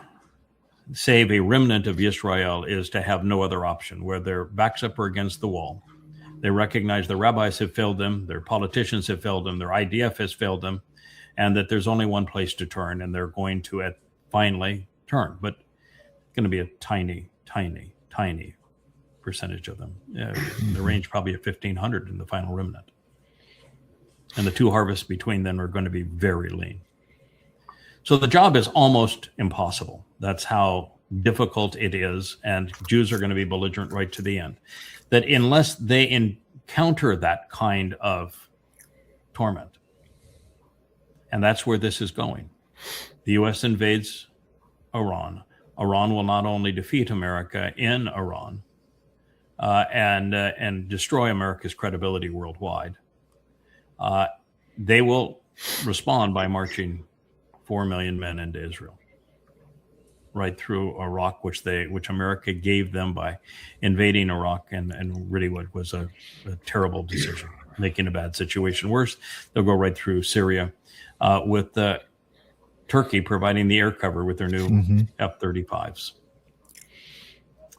save a remnant of Israel is to have no other option, where their backs up are against the wall. They recognize the rabbis have failed them, their politicians have failed them, their IDF has failed them, and that there's only one place to turn, and they're going to finally turn. But it's going to be a tiny, tiny, tiny percentage of them. The range probably at 1,500 in the final remnant. And the two harvests between them are going to be very lean. So the job is almost impossible. That's how difficult it is. And Jews are going to be belligerent right to the end. That unless they encounter that kind of torment, and that's where this is going. The U.S. invades Iran. Iran will not only defeat America in Iran and destroy America's credibility worldwide, they will respond by marching 4 million men into Israel, right through Iraq, which America gave them by invading Iraq, and really what was a terrible decision, making a bad situation worse. They'll go right through Syria, with Turkey providing the air cover with their new F-35s.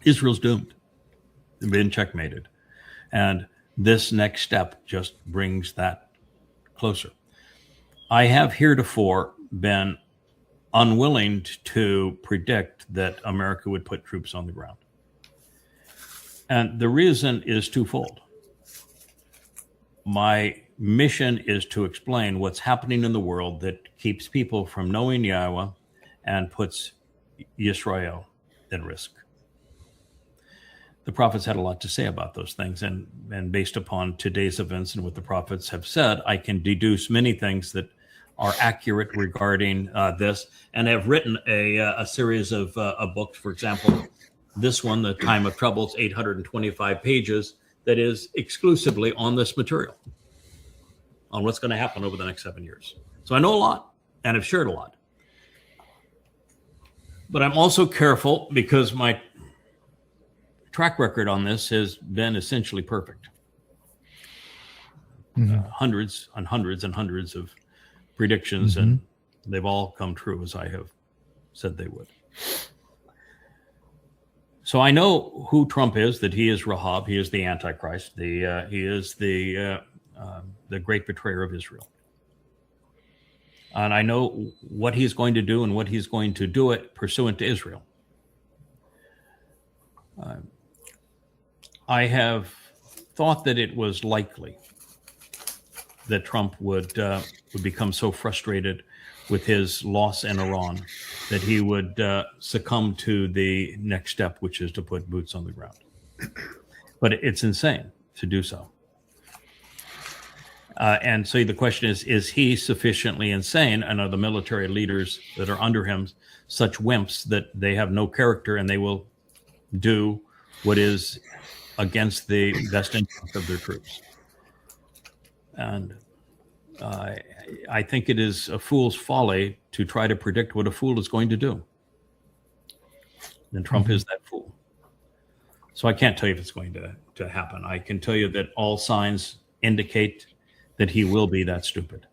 Israel's doomed. They've been checkmated. And this next step just brings that closer. I have heretofore been unwilling to predict that America would put troops on the ground. And the reason is twofold. My mission is to explain what's happening in the world that keeps people from knowing Yahowah and puts Yisrael at risk. The prophets had a lot to say about those things, and based upon today's events and what the prophets have said, I can deduce many things that are accurate regarding this, and have written a series of books. For example, this one, The Time of Troubles, 825 pages, that is exclusively on this material, on what's going to happen over the next 7 years. So I know a lot, and have shared a lot. But I'm also careful because my track record on this has been essentially perfect. Hundreds and hundreds and hundreds of predictions, and they've all come true as I have said they would. So I know who Trump is, that he is Rahab, he is the Antichrist, he is the great betrayer of Israel. And I know what he's going to do and what he's going to do it pursuant to Israel. I have thought that it was likely that Trump would become so frustrated with his loss in Iran that he would succumb to the next step, which is to put boots on the ground. But it's insane to do so. And so the question is he sufficiently insane? And are the military leaders that are under him such wimps that they have no character and they will do what is against the best interest of their troops? And I think it is a fool's folly to try to predict what a fool is going to do. And Trump is that fool. So I can't tell you if it's going to happen. I can tell you that all signs indicate that he will be that stupid.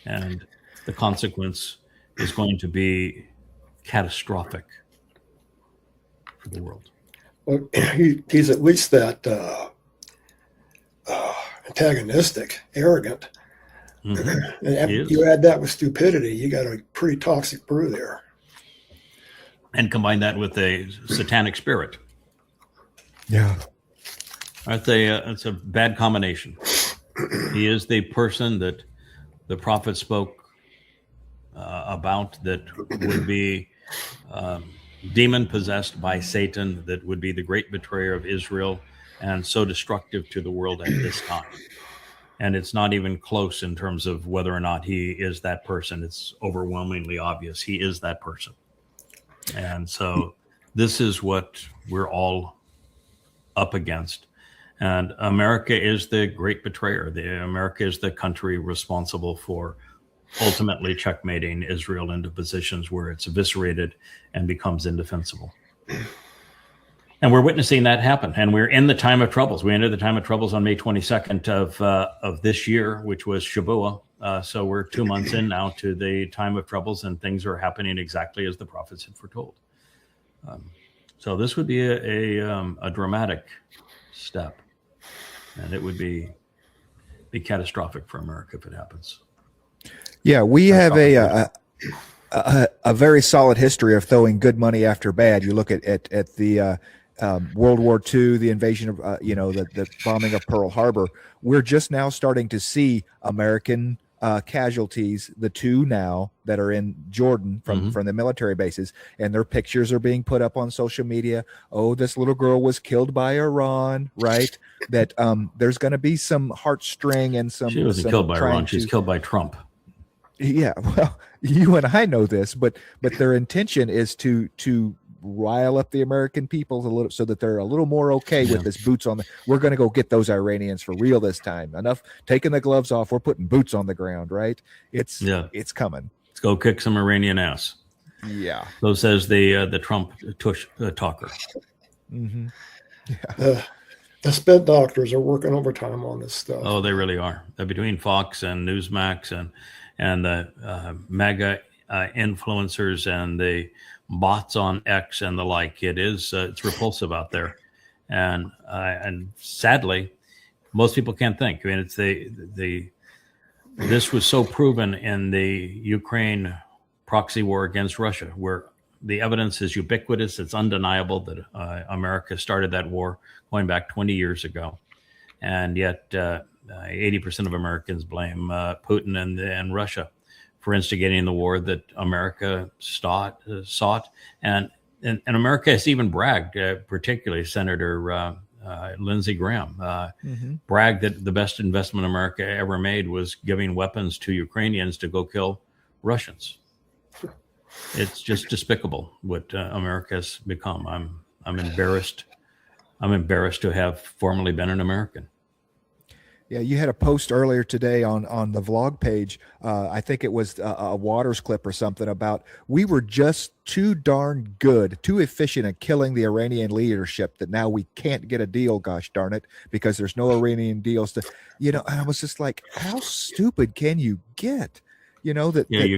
And the consequence is going to be catastrophic for the world. Well, he's at least that antagonistic, arrogant. And you add that with stupidity, you got a pretty toxic brew there. And combine that with a satanic spirit. Yeah. It's a bad combination. He is the person that the prophet spoke about, that would be demon possessed by Satan, that would be the great betrayer of Israel and so destructive to the world at this time. And it's not even close in terms of whether or not he is that person. It's overwhelmingly obvious he is that person. And so this is what we're all up against. And America is the great betrayer. America is the country responsible for ultimately checkmating Israel into positions where it's eviscerated and becomes indefensible. And we're witnessing that happen. And we're in the time of troubles. We entered the time of troubles on May 22nd of this year, which was Shavuot. So we're 2 months in now to the time of troubles, and things are happening exactly as the prophets had foretold. So this would be a dramatic step. And it would be catastrophic for America if it happens. Yeah, we have a very solid history of throwing good money after bad. You look at the World War II, the invasion of the bombing of Pearl Harbor. We're just now starting to see American casualties, the two now that are in Jordan from the military bases, and their pictures are being put up on social media. Oh, this little girl was killed by Iran, right? That there's going to be some heartstring and some. She wasn't killed by Iran. She was killed by Trump. Yeah, well, you and I know this, but their intention is to rile up the American people a little, so that they're a little more okay with this boots on the. We're going to go get those Iranians for real this time. Enough taking the gloves off. We're putting boots on the ground, right? It's coming. Let's go kick some Iranian ass. Yeah. So says the Trump talker. Mm-hmm. Yeah. The spin doctors are working overtime on this stuff. Oh, they really are. Between Fox and Newsmax and the mega influencers and the bots on X and the like, it's repulsive out there, and sadly, most people can't think. I mean, it's this was so proven in the Ukraine proxy war against Russia, where the evidence is ubiquitous. It's undeniable that America started that war going back 20 years ago. And yet 80% of Americans blame Putin and Russia for instigating the war that America sought. And America has even bragged, particularly Senator Lindsey Graham, bragged that the best investment America ever made was giving weapons to Ukrainians to go kill Russians. It's just despicable what America has become. I'm embarrassed. I'm embarrassed to have formerly been an American. Yeah, you had a post earlier today on the vlog page. I think it was a Waters clip or something about we were just too darn good, too efficient at killing the Iranian leadership that now we can't get a deal, gosh darn it, because there's no Iranian deals to, and I was just like, how stupid can you get? You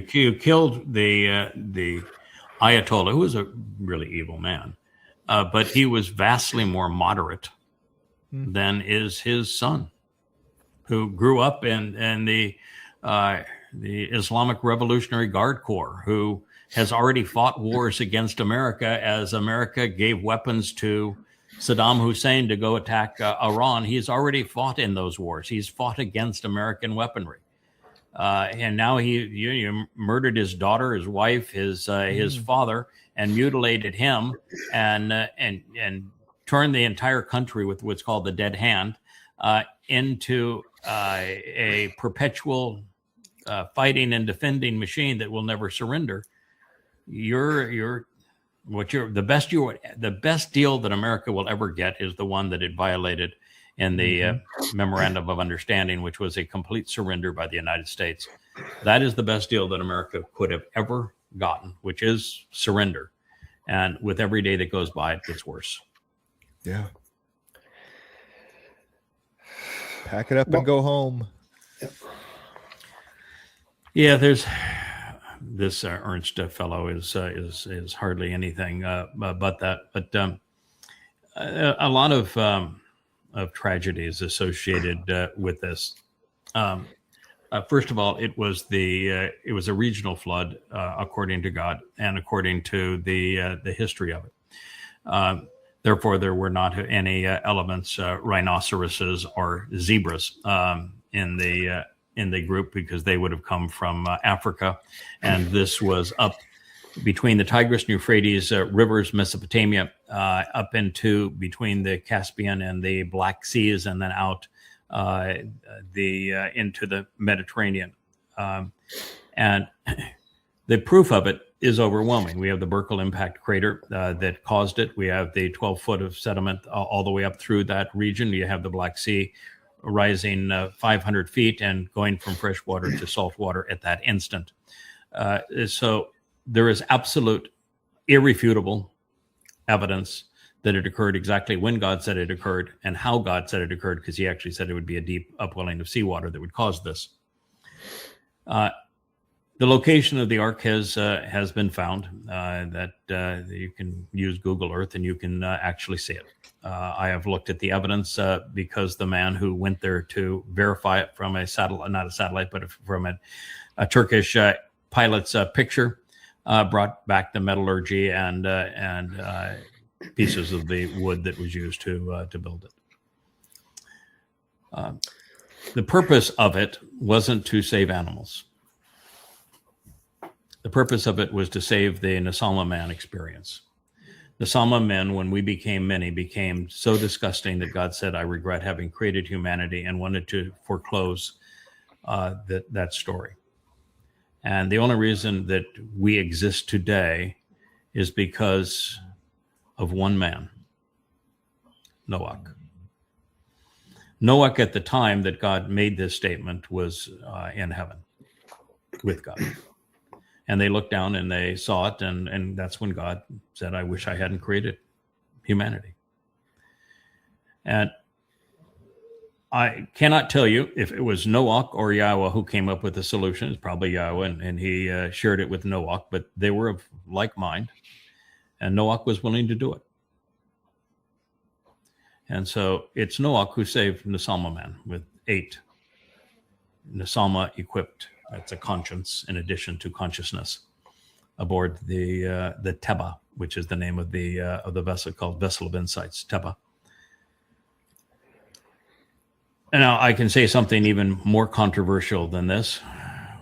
killed the Ayatollah, who was a really evil man, but he was vastly more moderate than is his son, who grew up in the Islamic Revolutionary Guard Corps, who has already fought wars against America as America gave weapons to Saddam Hussein to go attack Iran. He's already fought in those wars. He's fought against American weaponry. And now he murdered his daughter, his wife, his father, and mutilated him, and turned the entire country with what's called the dead hand into a perpetual fighting and defending machine that will never surrender. The best deal that America will ever get is the one that it violated in the Memorandum of Understanding, which was a complete surrender by the United States. That is the best deal that America could have ever gotten, which is surrender. And with every day that goes by, it gets worse. Yeah. Pack it up and go home. Yeah, there's this Ernst fellow is hardly anything but that. But a lot of tragedies associated with this. First of all, it was a regional flood, according to God and according to the history of it. Therefore, there were not any elements, rhinoceroses or zebras in the group, because they would have come from Africa, and this was up between the Tigris and Euphrates rivers, Mesopotamia, up into between the Caspian and the Black Seas, and then out into the Mediterranean. And the proof of it is overwhelming. We have the Burkle impact crater that caused it. We have the 12 foot of sediment all the way up through that region. You have the Black Sea rising 500 feet and going from fresh water to salt water at that instant. So there is absolute, irrefutable evidence that it occurred exactly when God said it occurred and how God said it occurred, because he actually said it would be a deep upwelling of seawater that would cause this. The location of the ark has been found, that you can use Google Earth and you can actually see it. I have looked at the evidence because the man who went there to verify it from a satellite, not a satellite, but from a Turkish pilot's picture, brought back the metallurgy and pieces of the wood that was used to build it. The purpose of it wasn't to save animals. The purpose of it was to save the Neshamah man experience. Neshamah men, when we became many, became so disgusting that God said, I regret having created humanity, and wanted to foreclose that story. And the only reason that we exist today is because of one man, Noach. Noach, at the time that God made this statement, was in heaven with God. And they looked down and they saw it, and that's when God said, I wish I hadn't created humanity. And I cannot tell you if it was Noach or Yahowah who came up with the solution. It's probably Yahowah, and he shared it with Noach, but they were of like mind, and Noach was willing to do it. And so it's Noach who saved neshamah man with 8 neshamah-equipped. That's a conscience in addition to consciousness aboard the Teba, which is the name of the vessel called Vessel of Insights, Teba. And now I can say something even more controversial than this,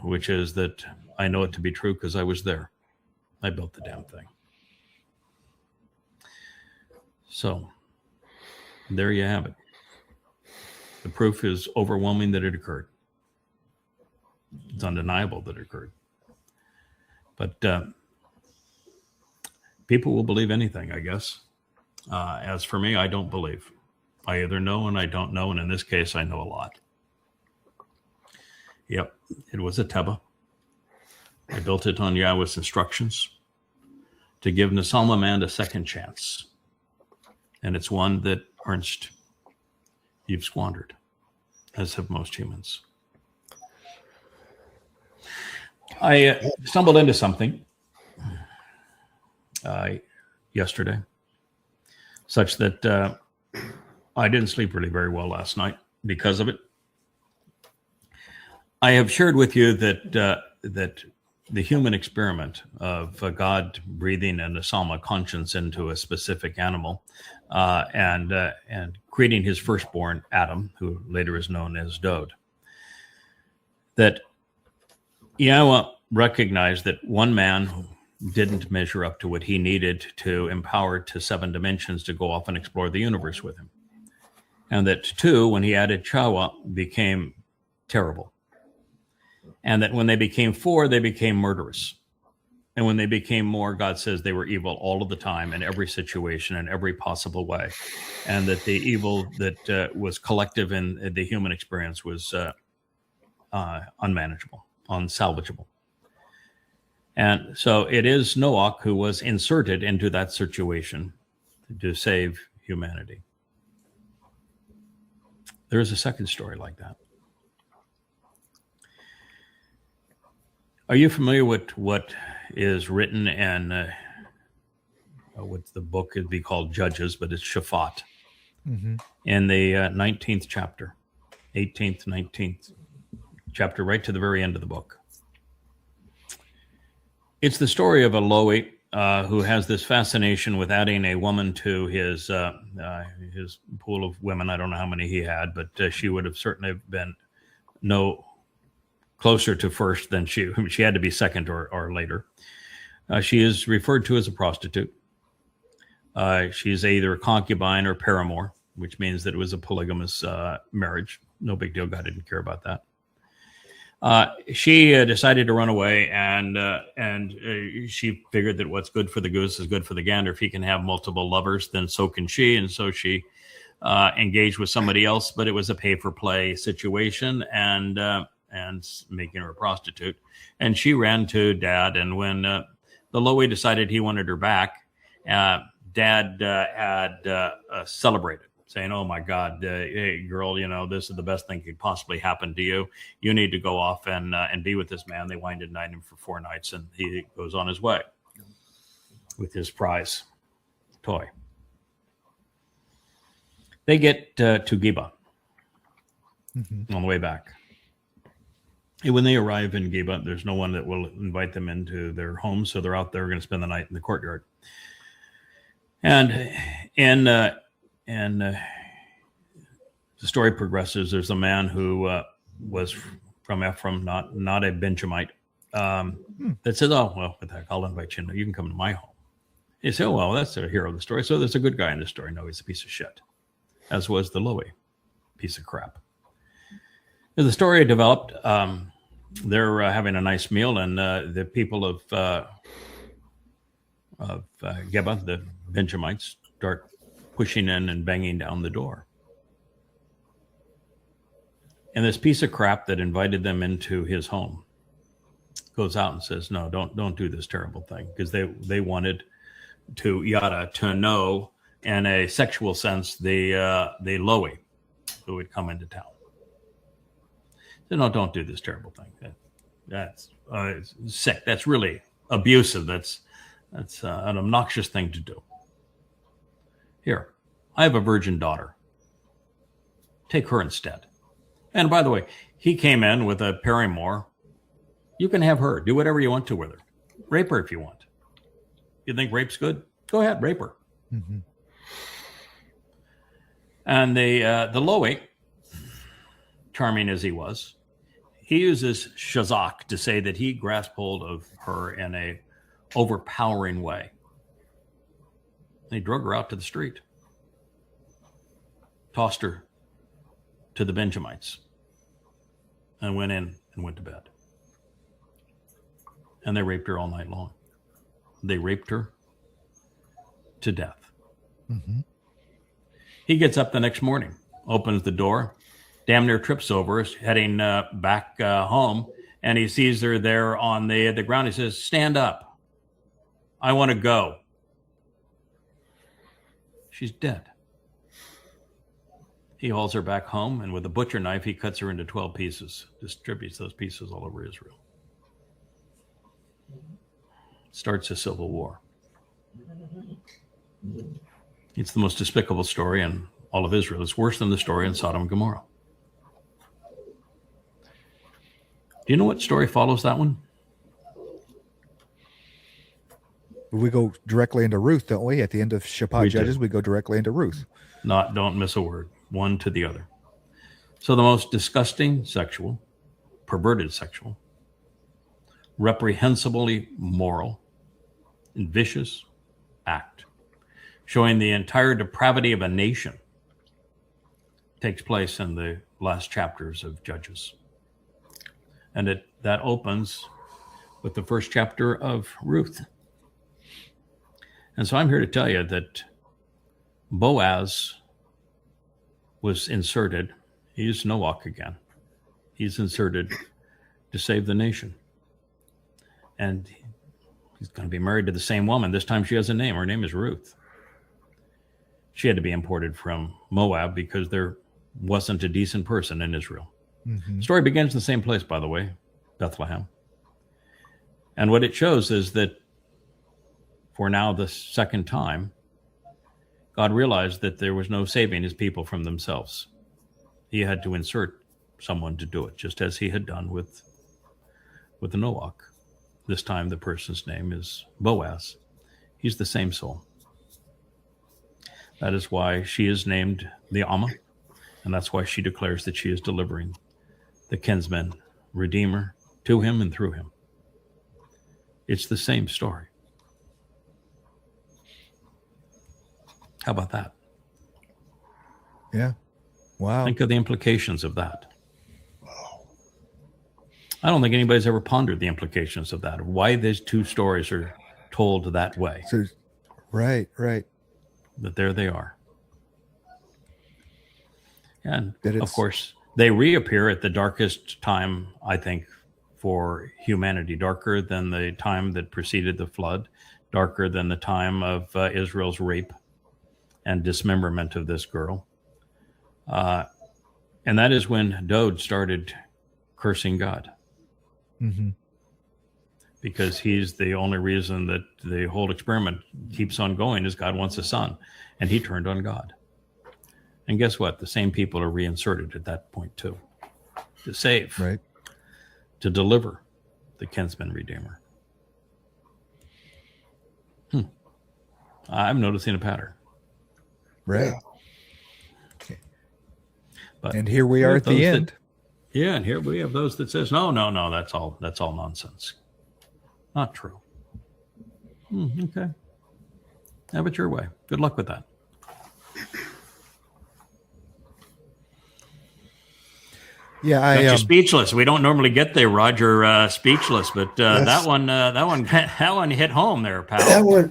which is that I know it to be true because I was there. I built the damn thing. So there you have it. The proof is overwhelming that it occurred. It's undeniable that it occurred. But people will believe anything, I guess. As for me, I don't believe. I either know and I don't know, and in this case, I know a lot. Yep, it was a Teba. I built it on Yahowah's instructions to give neshamah man a second chance. And it's one that, Ernst, you've squandered, as have most humans. I stumbled into something yesterday, such that I didn't sleep really very well last night because of it. I have shared with you that that the human experiment of God breathing a neshamah conscience into a specific animal and creating his firstborn, Adam, who later is known as Dowd, that Yahowah recognized that one man didn't measure up to what he needed to empower to 7 dimensions to go off and explore the universe with him. And that 2, when he added Towrah, became terrible. And that when they became 4, they became murderous. And when they became more, God says they were evil all of the time in every situation, in every possible way. And that the evil that was collective in the human experience was unmanageable, unsalvageable. And so it is Noach who was inserted into that situation to save humanity. There is a second story like that. Are you familiar with what is written in what the book would be called Judges, but it's Shaphat, in the 19th chapter, 18th, 19th chapter, right to the very end of the book? It's the story of a Lowy who has this fascination with adding a woman to his pool of women. I don't know how many he had, but she would have certainly been no closer to first than she had to be second or later. She is referred to as a prostitute. She's either a concubine or paramour, which means that it was a polygamous marriage. No big deal. God didn't care about that. She decided to run away, and she figured that what's good for the goose is good for the gander. If he can have multiple lovers, then so can she. And so she engaged with somebody else, but it was a pay-for-play situation, and making her a prostitute. And she ran to Dad, and when the Lowy decided he wanted her back, Dad had celebrated, saying, "Oh my God, hey girl, you know, this is the best thing could possibly happen to you. You need to go off and be with this man." They wined and dined him for 4 nights, and he goes on his way with his prize toy. They get to Geba on the way back. And when they arrive in Geba, there's no one that will invite them into their home, so they're out there going to spend the night in the courtyard. And the story progresses. There's a man who was from Ephraim, not a Benjamite, that says, "Oh, well, what the heck, I'll invite you. You can come to my home." He said, "Oh, well, that's the hero of the story. So there's a good guy in the story." No, he's a piece of shit, as was the Lowy, piece of crap. As the story developed, they're having a nice meal, and the people of Geba, the Benjamites, start pushing in and banging down the door. And this piece of crap that invited them into his home goes out and says, "No, don't do this terrible thing," because they wanted to know, in a sexual sense, the Lowy who would come into town. So, no, don't do this terrible thing. That's sick. That's really abusive. That's an obnoxious thing to do. Here, I have a virgin daughter. Take her instead. And by the way, he came in with a paramour. You can have her. Do whatever you want to with her. Rape her if you want. You think rape's good? Go ahead, rape her. Mm-hmm. And the Lowy, charming as he was, he uses shazak to say that he grasped hold of her in a overpowering way. He drug her out to the street, tossed her to the Benjamites, and went in and went to bed. And they raped her all night long. They raped her to death. Mm-hmm. He gets up the next morning, opens the door, damn near trips over, heading back home, and he sees her there on the ground. He says, "Stand up. I want to go." She's dead. He hauls her back home, and with a butcher knife, he cuts her into 12 pieces, distributes those pieces all over Israel. Starts a civil war. It's the most despicable story in all of Israel. It's worse than the story in Sodom and Gomorrah. Do you know what story follows that one? We go directly into Ruth, don't we? At the end of Shabbat Judges, we go directly into Ruth. Don't miss a word, one to the other. So the most disgusting sexual, perverted sexual, reprehensibly moral, and vicious act, showing the entire depravity of a nation, takes place in the last chapters of Judges. And that opens with the first chapter of Ruth. And so I'm here to tell you that Boaz was inserted. He's Noach again. He's inserted to save the nation. And he's going to be married to the same woman. This time she has a name. Her name is Ruth. She had to be imported from Moab because there wasn't a decent person in Israel. Mm-hmm. The story begins in the same place, by the way, Bethlehem. And what it shows is that for now the second time, God realized that there was no saving his people from themselves. He had to insert someone to do it, just as he had done with Noach. This time the person's name is Boaz. He's the same soul. That is why she is named the Amma, and that's why she declares that she is delivering the kinsman redeemer to him and through him. It's the same story. How about that? Yeah. Wow. Think of the implications of that. Wow. I don't think anybody's ever pondered the implications of that, why these two stories are told that way. So, right. But there they are. And of course, they reappear at the darkest time, I think, for humanity, darker than the time that preceded the flood, darker than the time of Israel's rape and dismemberment of this girl. And that is when Dowd started cursing God. Mm-hmm. Because he's the only reason that the whole experiment keeps on going is God wants a son. And he turned on God. And guess what? The same people are reinserted at that point too. To save. Right. To deliver the kinsman redeemer. I'm noticing a pattern. Right. Yeah. But and here we are at the end. And here we have those that says, no, that's all nonsense. Not true. Okay. Have it your way. Good luck with that. Yeah, Got you speechless. We don't normally get there, Roger, speechless, but that one hit home there, pal.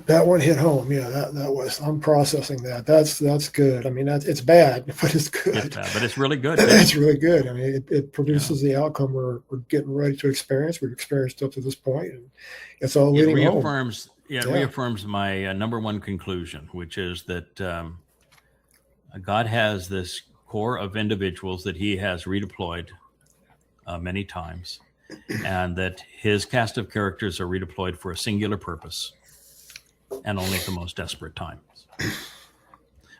That one hit home. Yeah, that was. I'm processing that. That's good. I mean, it's bad, but it's good. It's bad, but it's really good. It's really good. I mean, it produces the outcome we're getting ready to experience. We've experienced up to this point, and it's all leading home. It reaffirms my number one conclusion, which is that God has this core of individuals that he has redeployed many times, and that his cast of characters are redeployed for a singular purpose and only at the most desperate times.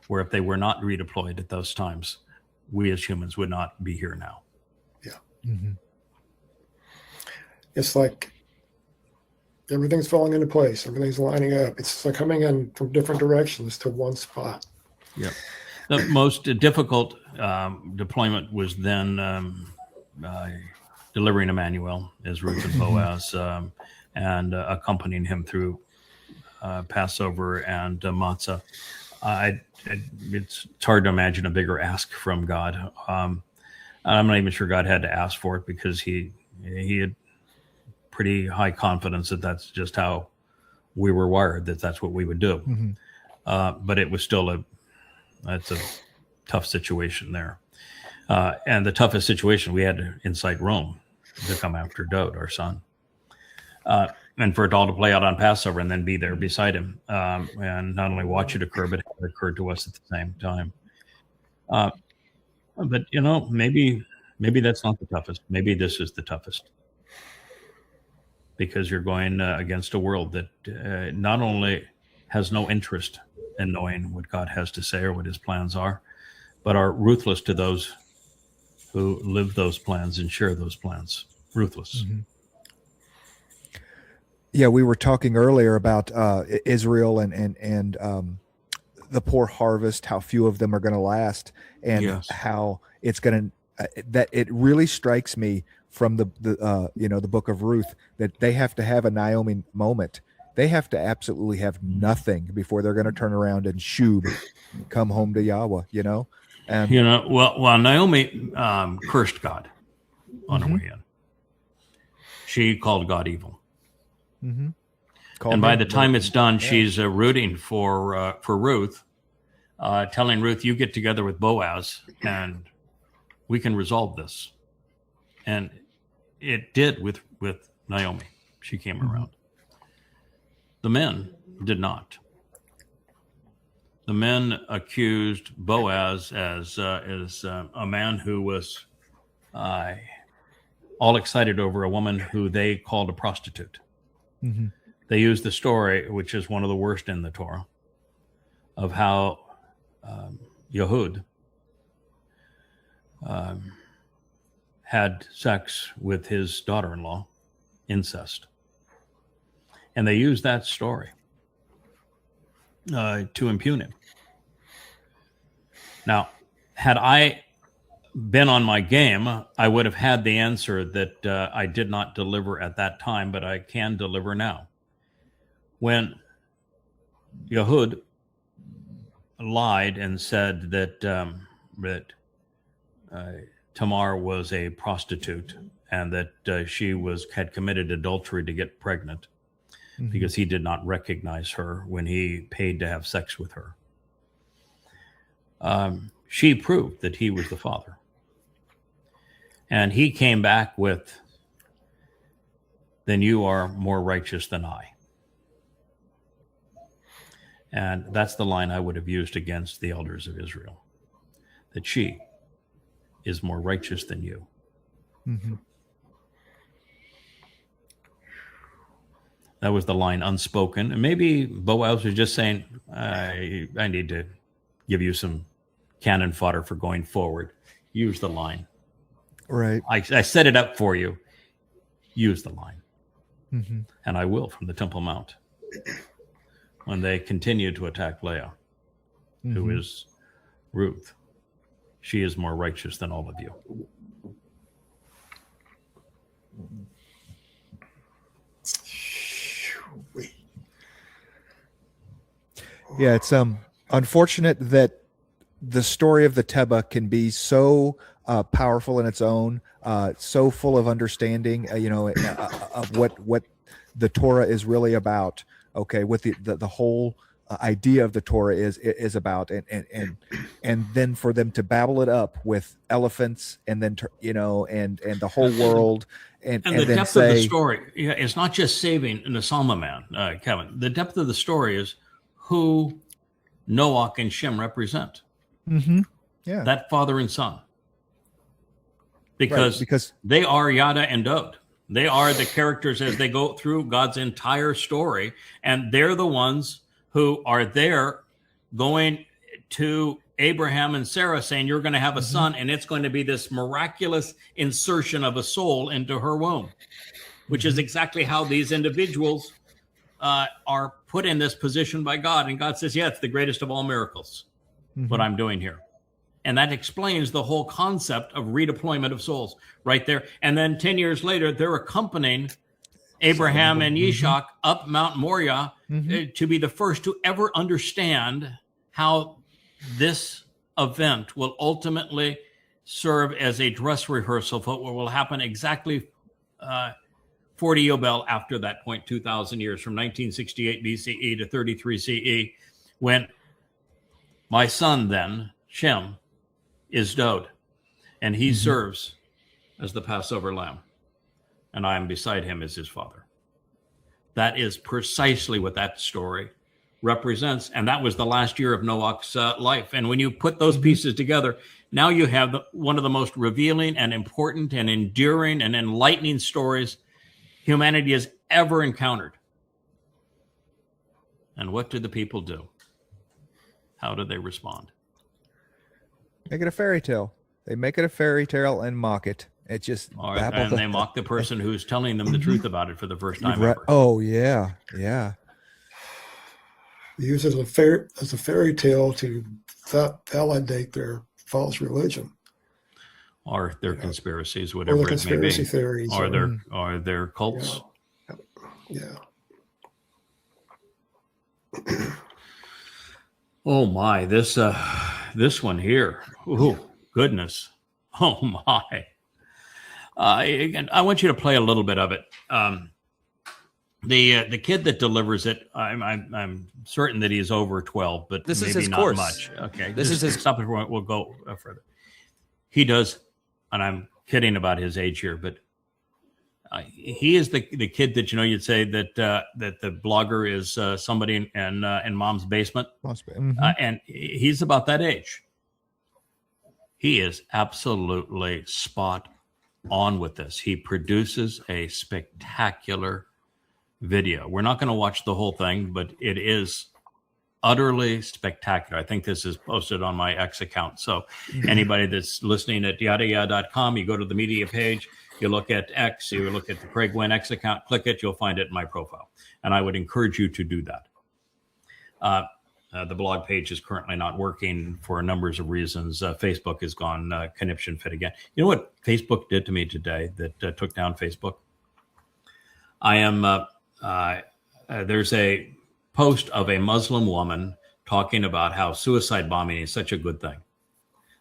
Where if they were not redeployed at those times, we as humans would not be here now. Yeah. Mm-hmm. It's like everything's falling into place. Everything's lining up. It's like coming in from different directions to one spot. Yep. The most difficult deployment was then delivering Emmanuel as Ruth and Boaz and accompanying him through Passover and Matzah. It's hard to imagine a bigger ask from God. I'm not even sure God had to ask for it, because he had pretty high confidence that that's just how we were wired, that's what we would do. Mm-hmm. But it was still that's a tough situation there. And the toughest situation, we had to incite Rome to come after Dowd, our son. And for it all to play out on Passover and then be there beside him, and not only watch it occur, but have it occur to us at the same time. But, maybe that's not the toughest. Maybe this is the toughest. Because you're going against a world that not only has no interest in knowing what God has to say or what his plans are, but are ruthless to those who live those plans and share those plans. Ruthless. Mm-hmm. Yeah, we were talking earlier about Israel and the poor harvest, how few of them are going to last, and how it's going to. That it really strikes me from the book of Ruth that they have to have a Naomi moment. They have to absolutely have nothing before they're going to turn around and come home to Yahweh. And well, Naomi cursed God on her way in. She called God evil. Mm-hmm. And by the time it's done, she's rooting for Ruth, telling Ruth, "You get together with Boaz, and we can resolve this." And it did with Naomi. She came around. The men did not. The men accused Boaz as a man who was all excited over a woman who they called a prostitute. Mm-hmm. They used the story, which is one of the worst in the Torah, of how Yehud had sex with his daughter-in-law, incest. And they used that story to impugn him. Now, had I been on my game, I would have had the answer that I did not deliver at that time, but I can deliver now. When Yehud lied and said that Tamar was a prostitute and that she had committed adultery to get pregnant, mm-hmm. because he did not recognize her when he paid to have sex with her. She proved that he was the father. And he came back with, "Then you are more righteous than I." And that's the line I would have used against the elders of Israel, that she is more righteous than you. Mm-hmm. That was the line unspoken. And maybe Boaz was just saying, I need to give you some cannon fodder for going forward. Use the line. Right. I set it up for you. Use the line. Mm-hmm. And I will from the Temple Mount. When they continue to attack Leah, mm-hmm. who is Ruth, she is more righteous than all of you. Yeah, it's unfortunate that the story of the Teba can be so powerful in its own, so full of understanding, of what the Torah is really about. Okay, what the whole idea of the Torah is about, and then for them to babble it up with elephants, and then and the whole world, and the then depth of the story, it's not just saving the Neshama man, Kevin. The depth of the story is who Noach and Shem represent. Mm-hmm. Yeah, that father and son, because they are Yada and Dowd. They are the characters as they go through God's entire story, and they're the ones who are there going to Abraham and Sarah saying, you're going to have a son, and it's going to be this miraculous insertion of a soul into her womb, which is exactly how these individuals are put in this position by God. And God says, yeah, it's the greatest of all miracles, what I'm doing here. And that explains the whole concept of redeployment of souls right there. And then 10 years later, they're accompanying Abraham and Yishak up Mount Moriah to be the first to ever understand how this event will ultimately serve as a dress rehearsal for what will happen exactly 40 Yobel after that point, 2,000 years, from 1968 BCE to 33 CE, when my son then, Shem, is Dowd, and he serves as the Passover lamb, and I am beside him as his father. That is precisely what that story represents, and that was the last year of Noach's life. And when you put those pieces together, now you have one of the most revealing and important and enduring and enlightening stories humanity has ever encountered. And what did the people do? How did they respond? Make it a fairy tale. They make it a fairy tale and mock it. It just and they mock the person who's telling them the truth about it for the first time ever. Oh yeah, yeah. Use it as a fairy tale to validate their false religion, or their conspiracies, whatever or it may be, theories, or their cults. Yeah. Oh my, this one here. Oh goodness. Oh my. Again, I want you to play a little bit of it. The kid that delivers it, I'm certain that he's over 12, but this maybe is his not course. Much. Okay, this is his. Stop it. We'll go further. He does, and I'm kidding about his age here, but he is the kid that you'd say that the blogger is somebody in mom's basement, and he's about that age. He is absolutely spot on with this. He produces a spectacular video. We're not going to watch the whole thing, but it is utterly spectacular. I think this is posted on my X account. So anybody that's listening at yadayah.com, you go to the media page, you look at X, you look at the Craig Wynn X account, click it, you'll find it in my profile. And I would encourage you to do that. The blog page is currently not working for numbers of reasons. Facebook has gone conniption fit again. You know what Facebook did to me today that took down Facebook? There's a post of a Muslim woman talking about how suicide bombing is such a good thing.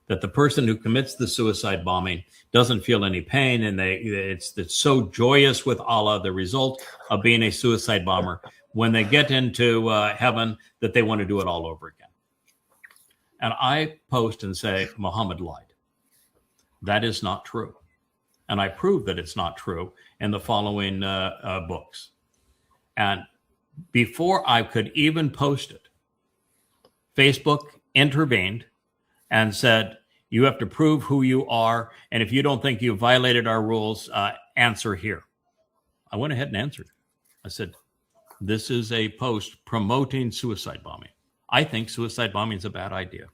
That the person who commits the suicide bombing doesn't feel any pain, and it's so joyous with Allah, the result of being a suicide bomber, when they get into heaven, that they want to do it all over again. And I post and say, Muhammad lied. That is not true. And I prove that it's not true in the following books. And before I could even post it, Facebook intervened and said, you have to prove who you are. And if you don't think you violated our rules, answer here. I went ahead and answered. I said, this is a post promoting suicide bombing. I think suicide bombing is a bad idea.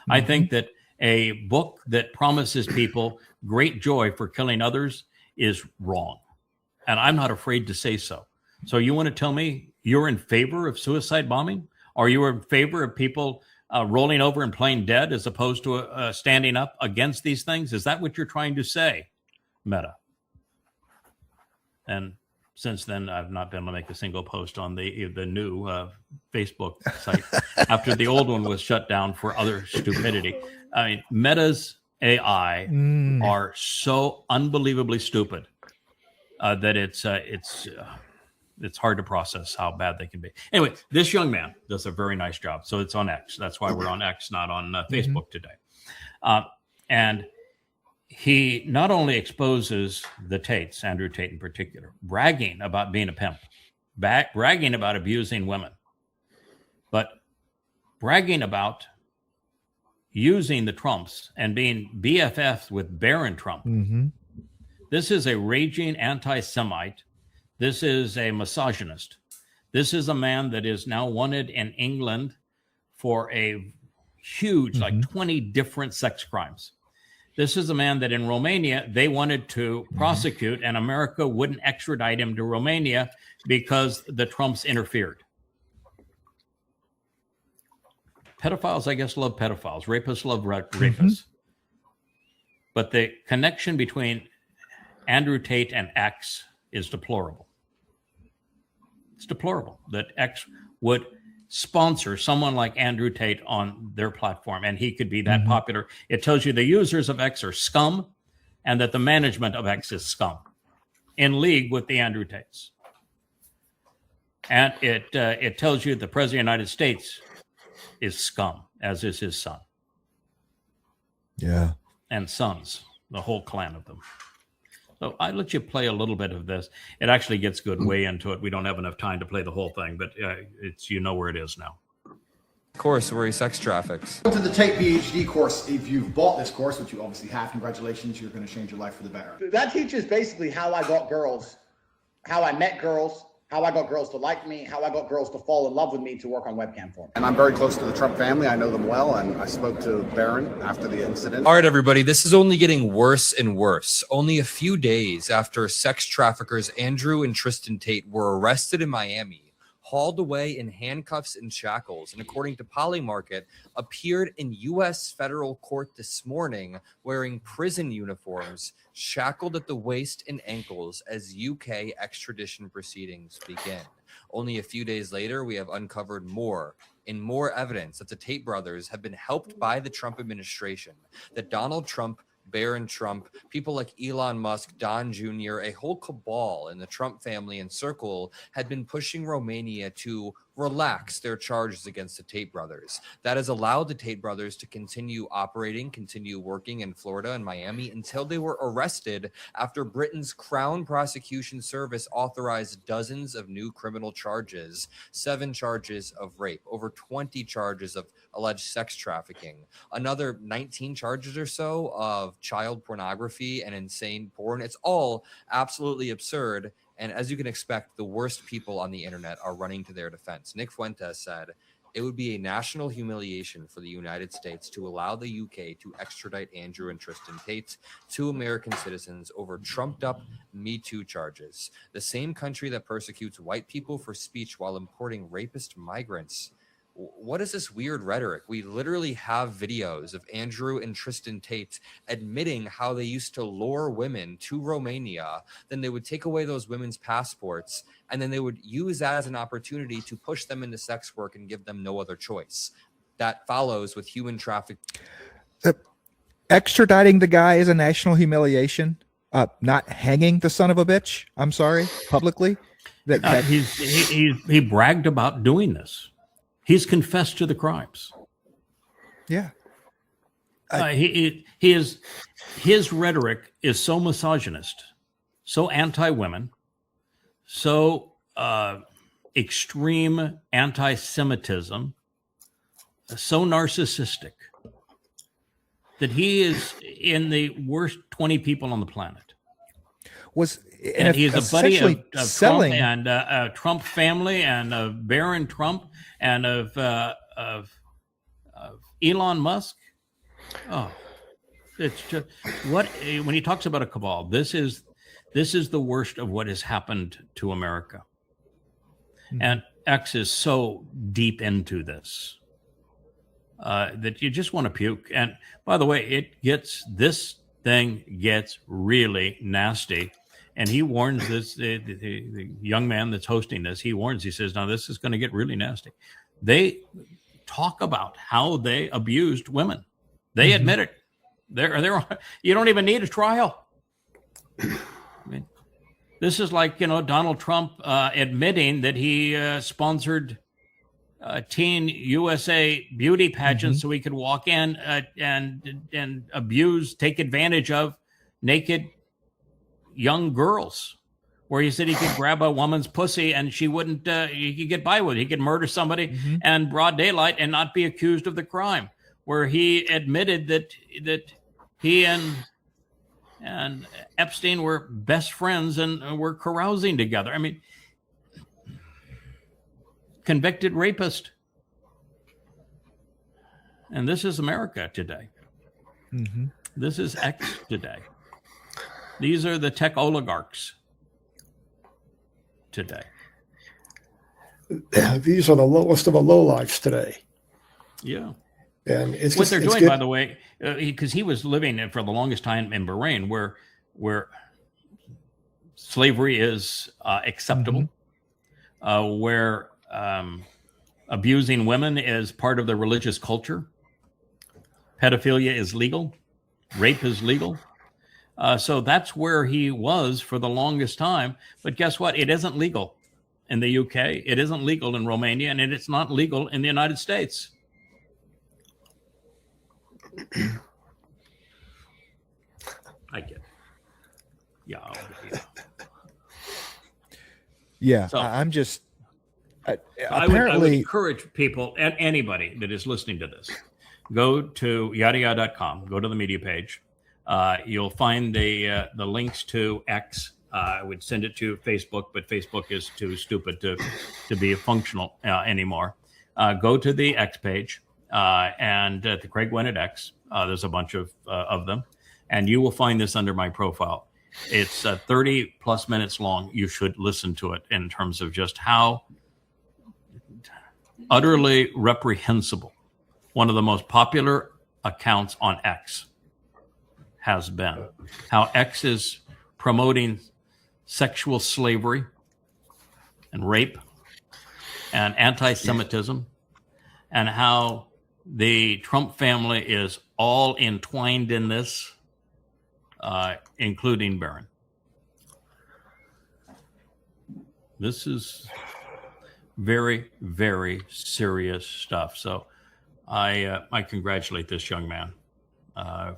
I think that a book that promises people great joy for killing others is wrong. And I'm not afraid to say so. So you want to tell me you're in favor of suicide bombing? Or you are in favor of people rolling over and playing dead as opposed to standing up against these things? Is that what you're trying to say, Meta? And since then, I've not been able to make a single post on the new Facebook site after the old one was shut down for other stupidity. I mean, Meta's AI are so unbelievably stupid that it's hard to process how bad they can be. Anyway, this young man does a very nice job. So it's on X. That's why we're on X, not on Facebook today. And he not only exposes the Tates, Andrew Tate in particular, bragging about being a pimp, bragging about abusing women, but bragging about using the Trumps and being BFFs with Barron Trump. This is a raging anti-Semite. This is a misogynist. This is a man that is now wanted in England for a huge, like 20 different sex crimes. This is a man that in Romania, they wanted to prosecute, and America wouldn't extradite him to Romania because the Trumps interfered. Pedophiles, I guess, love pedophiles. Rapists love rapists. But the connection between Andrew Tate and X is deplorable. It's deplorable that X would sponsor someone like Andrew Tate on their platform, and he could be that popular. It tells you the users of X are scum, and that the management of X is scum, in league with the Andrew Tates. And it tells you the President of the United States is scum, as is his son. Yeah. And sons, the whole clan of them. So I let you play a little bit of this. It actually gets good way into it. We don't have enough time to play the whole thing, but it's, you know where it is now. Course where he sex traffics. To the Tate PhD course, if you've bought this course, which you obviously have, congratulations, you're going to change your life for the better. That teaches basically how I got girls, how I met girls, how I got girls to like me, how I got girls to fall in love with me to work on webcam for me. And I'm very close to the Trump family. I know them well, and I spoke to Barron after the incident. All right, everybody, this is only getting worse and worse. Only a few days after sex traffickers Andrew and Tristan Tate were arrested in Miami, hauled away in handcuffs and shackles, and according to Polymarket, appeared in U.S. federal court this morning wearing prison uniforms, shackled at the waist and ankles as UK extradition proceedings begin. Only a few days later, we have uncovered more evidence that the Tate brothers have been helped by the Trump administration, that Donald Trump, Barron Trump, people like Elon Musk, Don Jr., a whole cabal in the Trump family and circle had been pushing Romania to relax their charges against the Tate brothers. That has allowed the Tate brothers to continue operating, continue working in Florida and Miami until they were arrested after Britain's Crown Prosecution Service authorized dozens of new criminal charges, 7 charges of rape, over 20 charges of alleged sex trafficking, another 19 charges or so of child pornography and insane porn. It's all absolutely absurd. And as you can expect, the worst people on the internet are running to their defense. Nick Fuentes said, it would be a national humiliation for the United States to allow the UK to extradite Andrew and Tristan Tate, 2 American citizens, over trumped-up Me Too charges. The same country that persecutes white people for speech while importing rapist migrants. What is this weird rhetoric? We literally have videos of Andrew and Tristan Tate admitting how they used to lure women to Romania. Then they would take away those women's passports, and then they would use that as an opportunity to push them into sex work and give them no other choice. That follows with human trafficking. Extraditing the guy is a national humiliation. Not hanging the son of a bitch. I'm sorry, publicly. He bragged about doing this. He's confessed to the crimes. Yeah. His rhetoric is so misogynist, so anti-women, so extreme anti-Semitism, so narcissistic that he is in the worst 20 people on the planet. And he's a buddy of Trump and Trump family and of Barron Trump and of Elon Musk. Oh, it's just when he talks about a cabal, this is the worst of what has happened to America. Mm-hmm. And X is so deep into this that you just want to puke. And by the way, this thing gets really nasty. And he warns this, the young man that's hosting this, he says, now this is going to get really nasty. They talk about how they abused women. They admit it. You don't even need a trial. I mean, this is like, Donald Trump admitting that he sponsored teen USA beauty pageants so he could walk in and abuse, take advantage of naked young girls, where he said he could grab a woman's pussy and she wouldn't, he could get by with it. He could murder somebody in broad daylight and not be accused of the crime, where he admitted that he and Epstein were best friends and were carousing together. I mean, convicted rapist. And this is America today. This is X today. These are the tech oligarchs today. These are the lowest of the lowlifes today. Yeah. And it's what they're doing, by the way, because he was living for the longest time in Bahrain, where slavery is acceptable, where abusing women is part of the religious culture, pedophilia is legal, rape is legal. So that's where he was for the longest time. But guess what? It isn't legal in the UK. It isn't legal in Romania, and it's not legal in the United States. I get it. Yeah. Yeah. So, I'm just I apparently would encourage people and anybody that is listening to this, go to yahowah.com, go to the media page. You'll find the links to X. I would send it to Facebook, but Facebook is too stupid to be functional anymore. Go to the X page. And the Craig Wynn at X. There's a bunch of them, and you will find this under my profile. It's 30 plus minutes long. You should listen to it in terms of just how utterly reprehensible one of the most popular accounts on X has been. How X is promoting sexual slavery and rape and anti-Semitism, and how the Trump family is all entwined in this, including Barron. This is very, very serious stuff. So I congratulate this young man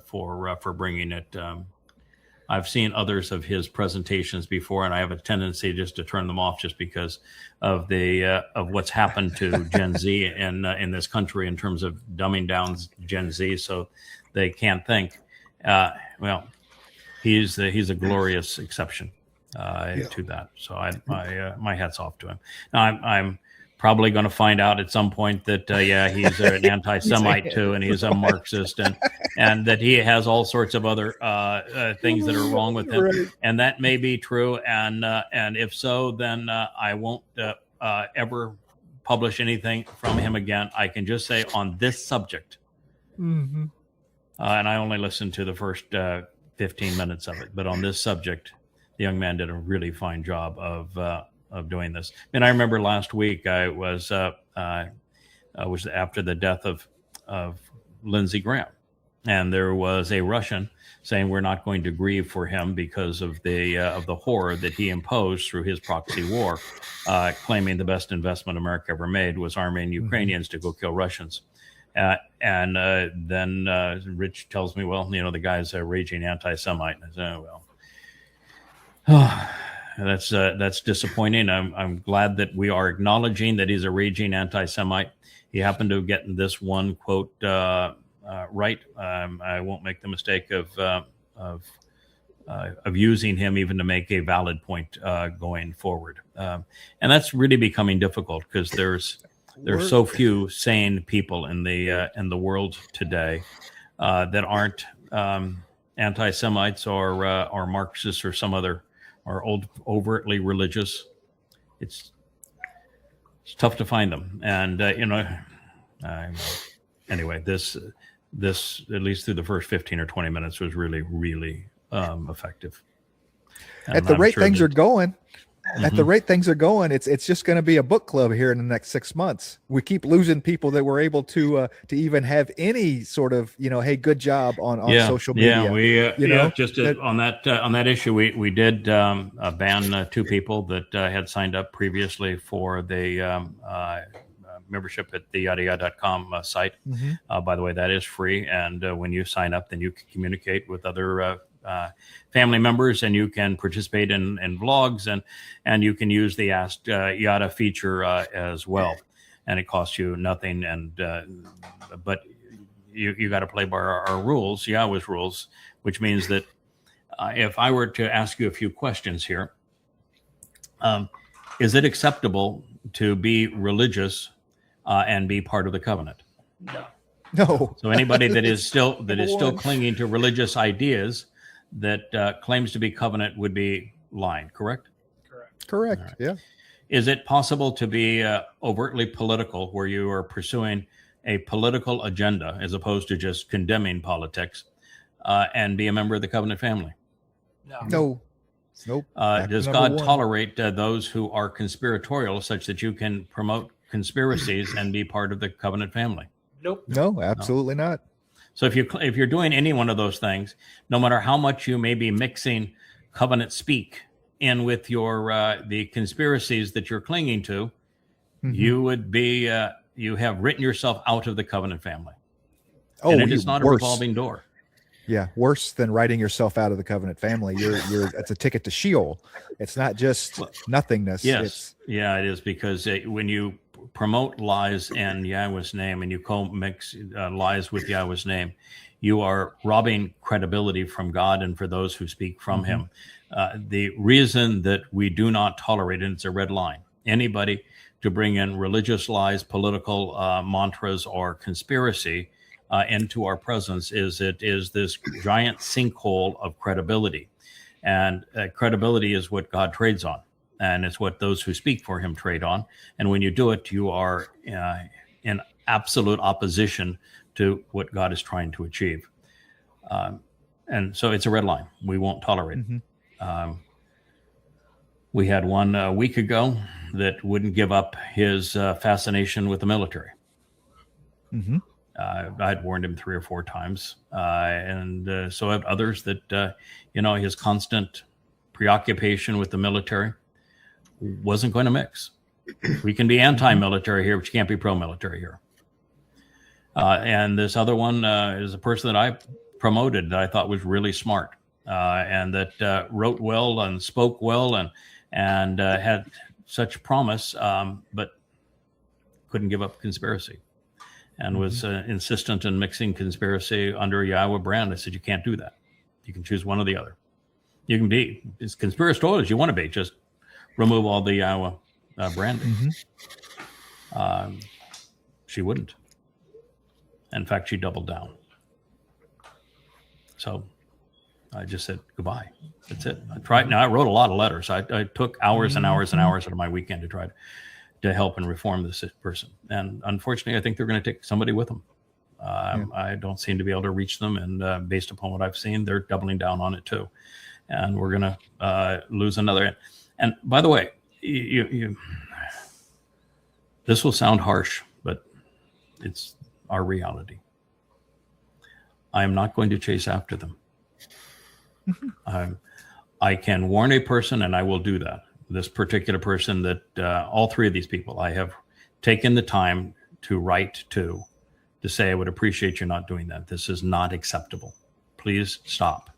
for bringing it. I've seen others of his presentations before, and I have a tendency just to turn them off just because of of what's happened to Gen Z in this country in terms of dumbing down Gen Z so they can't think. Well, he's a glorious exception to that. So my hat's off to him. Now I'm probably going to find out at some point that he's an anti-Semite too, and he's a Marxist, and that he has all sorts of other things that are wrong with him, right. And that may be true. And if so, then I won't ever publish anything from him again. I can just say on this subject, and I only listened to the first 15 minutes of it, but on this subject, the young man did a really fine job of doing this. And I remember last week I was after the death of Lindsey Graham, and there was a Russian saying we're not going to grieve for him because of the horror that he imposed through his proxy war, claiming the best investment America ever made was arming Ukrainians to go kill Russians. And then Rich tells me, well, the guy's a raging anti-Semite. And I said, well. That's disappointing. I'm glad that we are acknowledging that he's a raging anti-Semite. He happened to get this one quote right. I won't make the mistake of using him even to make a valid point going forward. And that's really becoming difficult because there's so few sane people in the world today that aren't anti-Semites or Marxists or some other. Are overtly religious. It's tough to find them, and anyway, this at least through the first 15 or 20 minutes was really effective. And at the rate things are going, At the rate things are going, it's just going to be a book club here in the next 6 months. We keep losing people that were able to even have any sort of, hey, good job on social media. Yeah, we that, on that issue, we did ban 2 people that had signed up previously for the membership at the yadayah.com site. By the way, that is free, and when you sign up, then you can communicate with other family members, and you can participate in vlogs, and you can use the Ask Yada feature as well, and it costs you nothing. And but you got to play by our rules, Yahweh's rules, which means that if I were to ask you a few questions here, is it acceptable to be religious and be part of the covenant? no. So anybody that is still clinging to religious ideas that claims to be covenant would be lying, correct? Correct. Right. Yeah. Is it possible to be overtly political, where you are pursuing a political agenda as opposed to just condemning politics, and be a member of the covenant family? No. Nope. Does God tolerate those who are conspiratorial, such that you can promote conspiracies and be part of the covenant family? Nope. No, absolutely not. So if you're doing any one of those things, no matter how much you may be mixing covenant speak in with your the conspiracies that you're clinging to, you would be you have written yourself out of the covenant family. Oh, and it is not a revolving door. Yeah, worse than writing yourself out of the covenant family. It's a ticket to Sheol. It's not just nothingness. Yes, it is, because when you promote lies in Yahweh's name, and you co-mix lies with Yahweh's name, you are robbing credibility from God and for those who speak from him. The reason that we do not tolerate, and it's a red line, anybody to bring in religious lies, political mantras, or conspiracy into our presence, is it is this giant sinkhole of credibility. And credibility is what God trades on. And it's what those who speak for him trade on. And when you do it, you are in absolute opposition to what God is trying to achieve. And so it's a red line. We won't tolerate it. We had one a week ago that wouldn't give up his fascination with the military. I'd warned him 3 or 4 times. And so have others that, his constant preoccupation with the military wasn't going to mix. We can be anti-military here, but you can't be pro-military here. And this other one is a person that I promoted that I thought was really smart, and that wrote well and spoke well and had such promise, but couldn't give up conspiracy, and was insistent in mixing conspiracy under a Yahweh brand. I said, you can't do that. You can choose one or the other. You can be as conspiratorial as you want to be, just remove all the Yahweh branding. She wouldn't. In fact, she doubled down. So I just said goodbye. That's it. I tried. Now, I wrote a lot of letters. I took hours and hours and hours out of my weekend to try to help and reform this person. And unfortunately, I think they're going to take somebody with them. I don't seem to be able to reach them. And based upon what I've seen, they're doubling down on it too. And we're going to lose another. And by the way, this will sound harsh, but it's our reality. I am not going to chase after them. I can warn a person, and I will do that. This particular person, that all 3 of these people, I have taken the time to write to say, I would appreciate you not doing that. This is not acceptable. Please stop.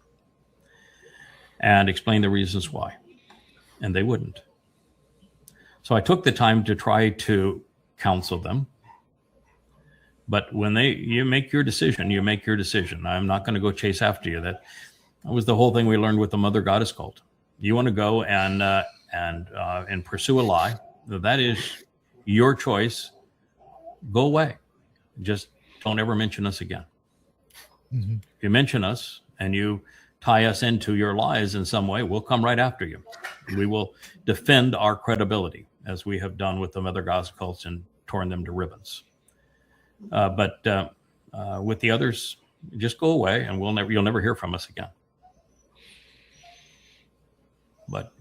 And explain the reasons why. And they wouldn't. So I took the time to try to counsel them. But when you make your decision, you make your decision. I'm not going to go chase after you. That was the whole thing we learned with the Mother Goddess cult. You want to go and pursue a lie, that is your choice. Go away. Just don't ever mention us again. If you mention us and you tie us into your lies in some way, we'll come right after you. We will defend our credibility, as we have done with the Mother Goddess cults and torn them to ribbons. But with the others, just go away, and you'll never hear from us again. But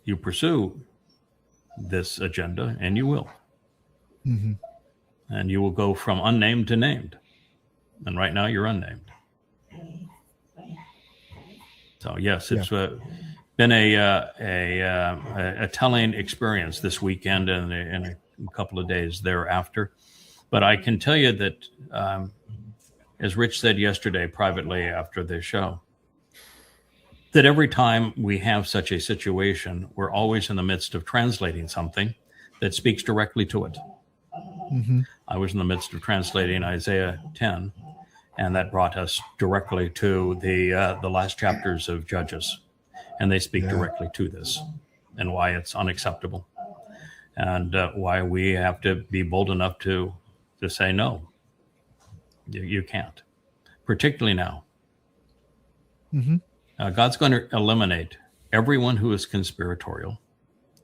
you pursue this agenda, and you will. Mm-hmm. And you will go from unnamed to named. And right now you're unnamed. So yes, it's been a telling experience this weekend and a couple of days thereafter. But I can tell you that, as Rich said yesterday privately after the show, that every time we have such a situation, we're always in the midst of translating something that speaks directly to it. Mm-hmm. I was in the midst of translating Isaiah 10, and that brought us directly to the last chapters of Judges. And they speak directly to this and why it's unacceptable and why we have to be bold enough to say, no, you can't, particularly now. Mm-hmm. God's going to eliminate everyone who is conspiratorial,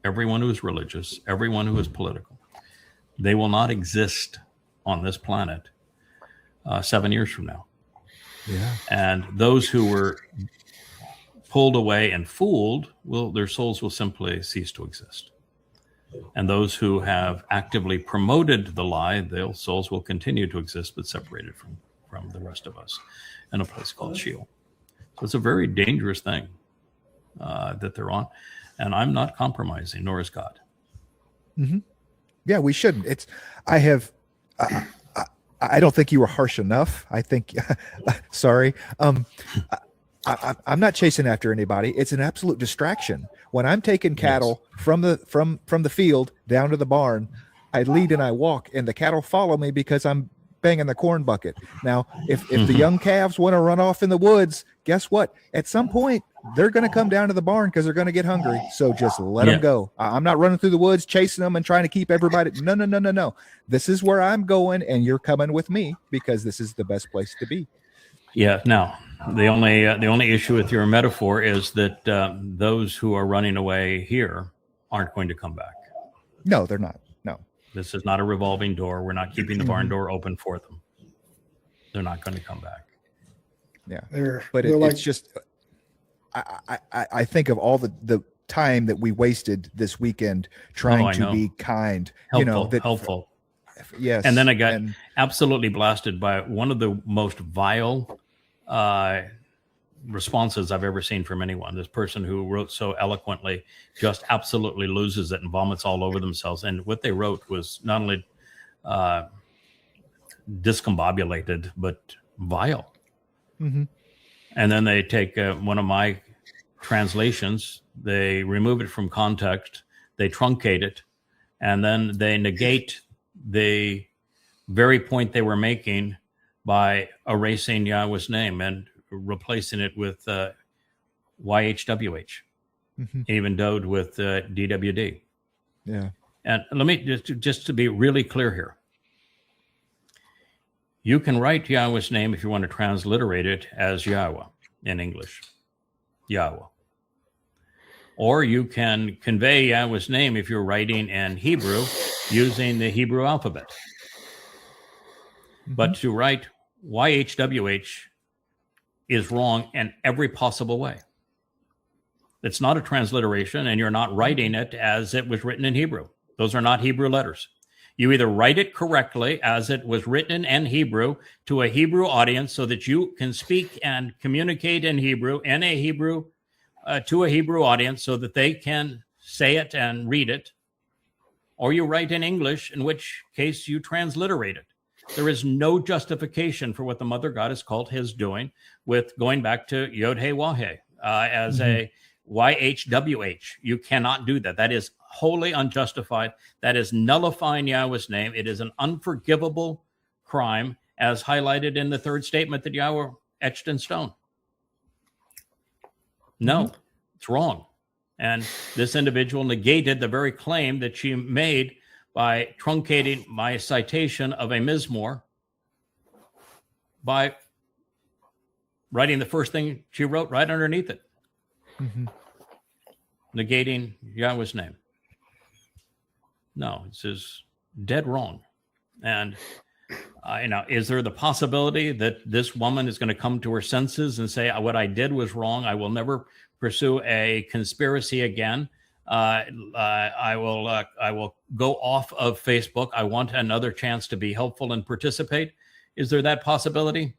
everyone who is religious, everyone who is political. They will not exist on this planet 7 years from now. Yeah. And those who were pulled away and fooled, their souls will simply cease to exist. And those who have actively promoted the lie, their souls will continue to exist, but separated from the rest of us in a place called Sheol. So it's a very dangerous thing that they're on. And I'm not compromising, nor is God. Mm-hmm. Yeah, we shouldn't. I don't think you were harsh enough. I think, sorry. I'm not chasing after anybody. It's an absolute distraction. When I'm taking cattle from the field down to the barn, I lead and I walk, and the cattle follow me because I'm banging the corn bucket. Now, if the young calves want to run off in the woods, guess what? At some point, they're going to come down to the barn because they're going to get hungry. So just let them go. I'm not running through the woods, chasing them and trying to keep everybody. No. This is where I'm going, and you're coming with me because this is the best place to be. Yeah. Now, the only issue with your metaphor is that those who are running away here aren't going to come back. No, they're not. No. This is not a revolving door. We're not keeping the barn door open for them. They're not going to come back. Yeah. But it's just, I think of all the time that we wasted this weekend trying to be kind, helpful, helpful. Yes. And then I got absolutely blasted by one of the most vile responses I've ever seen from anyone. This person who wrote so eloquently just absolutely loses it and vomits all over themselves. And what they wrote was not only discombobulated, but vile. Mm-hmm. And then they take one of my translations, they remove it from context, they truncate it, and then they negate the very point they were making by erasing Yahweh's name and replacing it with YHWH, even Dowd with DWD. Yeah. And let me just to be really clear here. You can write Yahweh's name if you want to transliterate it as Yahweh in English, Yahweh. Or you can convey Yahweh's name if you're writing in Hebrew using the Hebrew alphabet. But to write YHWH is wrong in every possible way. It's not a transliteration, and you're not writing it as it was written in Hebrew. Those are not Hebrew letters. You either write it correctly as it was written in Hebrew to a Hebrew audience so that you can speak and communicate in Hebrew to a Hebrew audience so that they can say it and read it, or you write in English, in which case you transliterate it. There is no justification for what the Mother Goddess cult is doing with going back to Yod-Heh-Wah-Heh as a YHWH. You cannot do that. That is wholly unjustified. That is nullifying Yahweh's name. It is an unforgivable crime, as highlighted in the third statement that Yahweh etched in stone. No, it's wrong. And this individual negated the very claim that she made by truncating my citation of a Mizmor by writing the first thing she wrote right underneath it, negating Yahweh's name. No, this is dead wrong. And is there the possibility that this woman is going to come to her senses and say, what I did was wrong. I will never pursue a conspiracy again. I will go off of Facebook. I want another chance to be helpful and participate. Is there that possibility?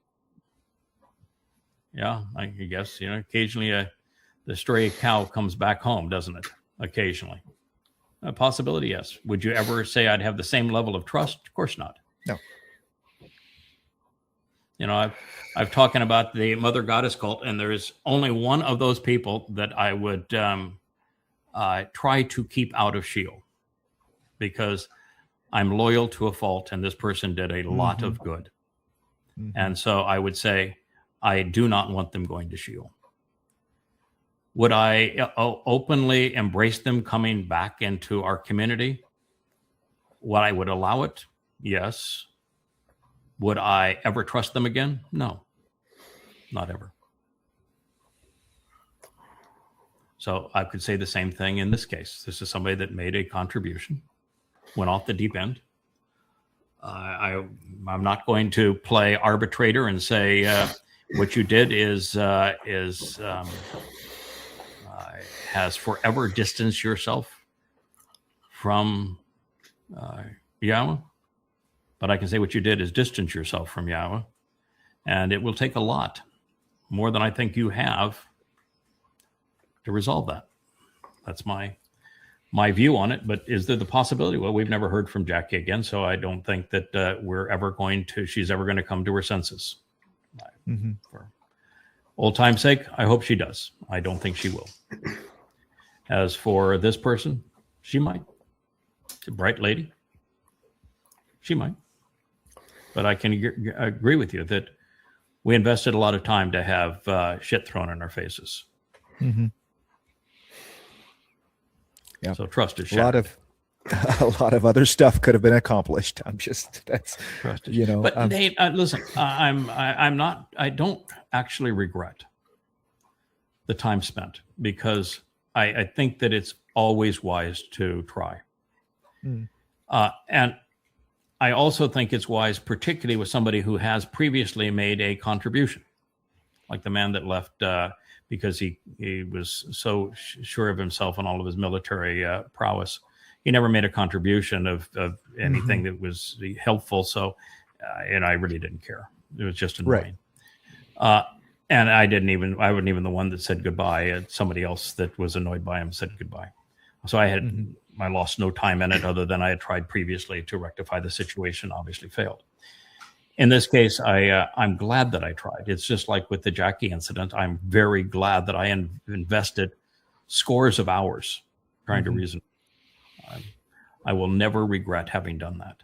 Yeah, I guess, occasionally the stray cow comes back home, doesn't it? Occasionally. A possibility, yes. Would you ever say I'd have the same level of trust? Of course not. No. I've talking about the Mother Goddess cult, and there is only one of those people that I would try to keep out of Shield, because I'm loyal to a fault, and this person did a lot of good. And so I would say I do not want them going to Shield. Would I openly embrace them coming back into our community? Would I would allow it? Yes. Would I ever trust them again? No, not ever. So I could say the same thing in this case. This is somebody that made a contribution, went off the deep end. I'm not going to play arbitrator and say what you did has forever distanced yourself from Yahowah. But I can say what you did is distance yourself from Yahowah, and it will take a lot, more than I think you have, to resolve that. That's my view on it. But is there the possibility? Well, we've never heard from Jackie again, so I don't think that she's ever going to come to her senses. For old time's sake, I hope she does. I don't think she will. As for this person, she might. She's a bright lady. She might. But I can agree with you that we invested a lot of time to have shit thrown in our faces. Yeah. So trust is shattered. A lot of other stuff could have been accomplished. That's trust is, you know. But Nate, listen, I don't actually regret the time spent, because I think that it's always wise to try. And I also think it's wise, particularly with somebody who has previously made a contribution, like the man that left because he was so sure of himself and all of his military prowess. He never made a contribution of anything that was helpful. So, and I really didn't care. It was just annoying. Right. And I wasn't even the one that said goodbye. Somebody else that was annoyed by him said goodbye. So I lost no time in it, other than I had tried previously to rectify the situation, obviously failed. In this case, I'm glad that I tried. It's just like with the Jackie incident. I'm very glad that I invested scores of hours trying to reason. I will never regret having done that.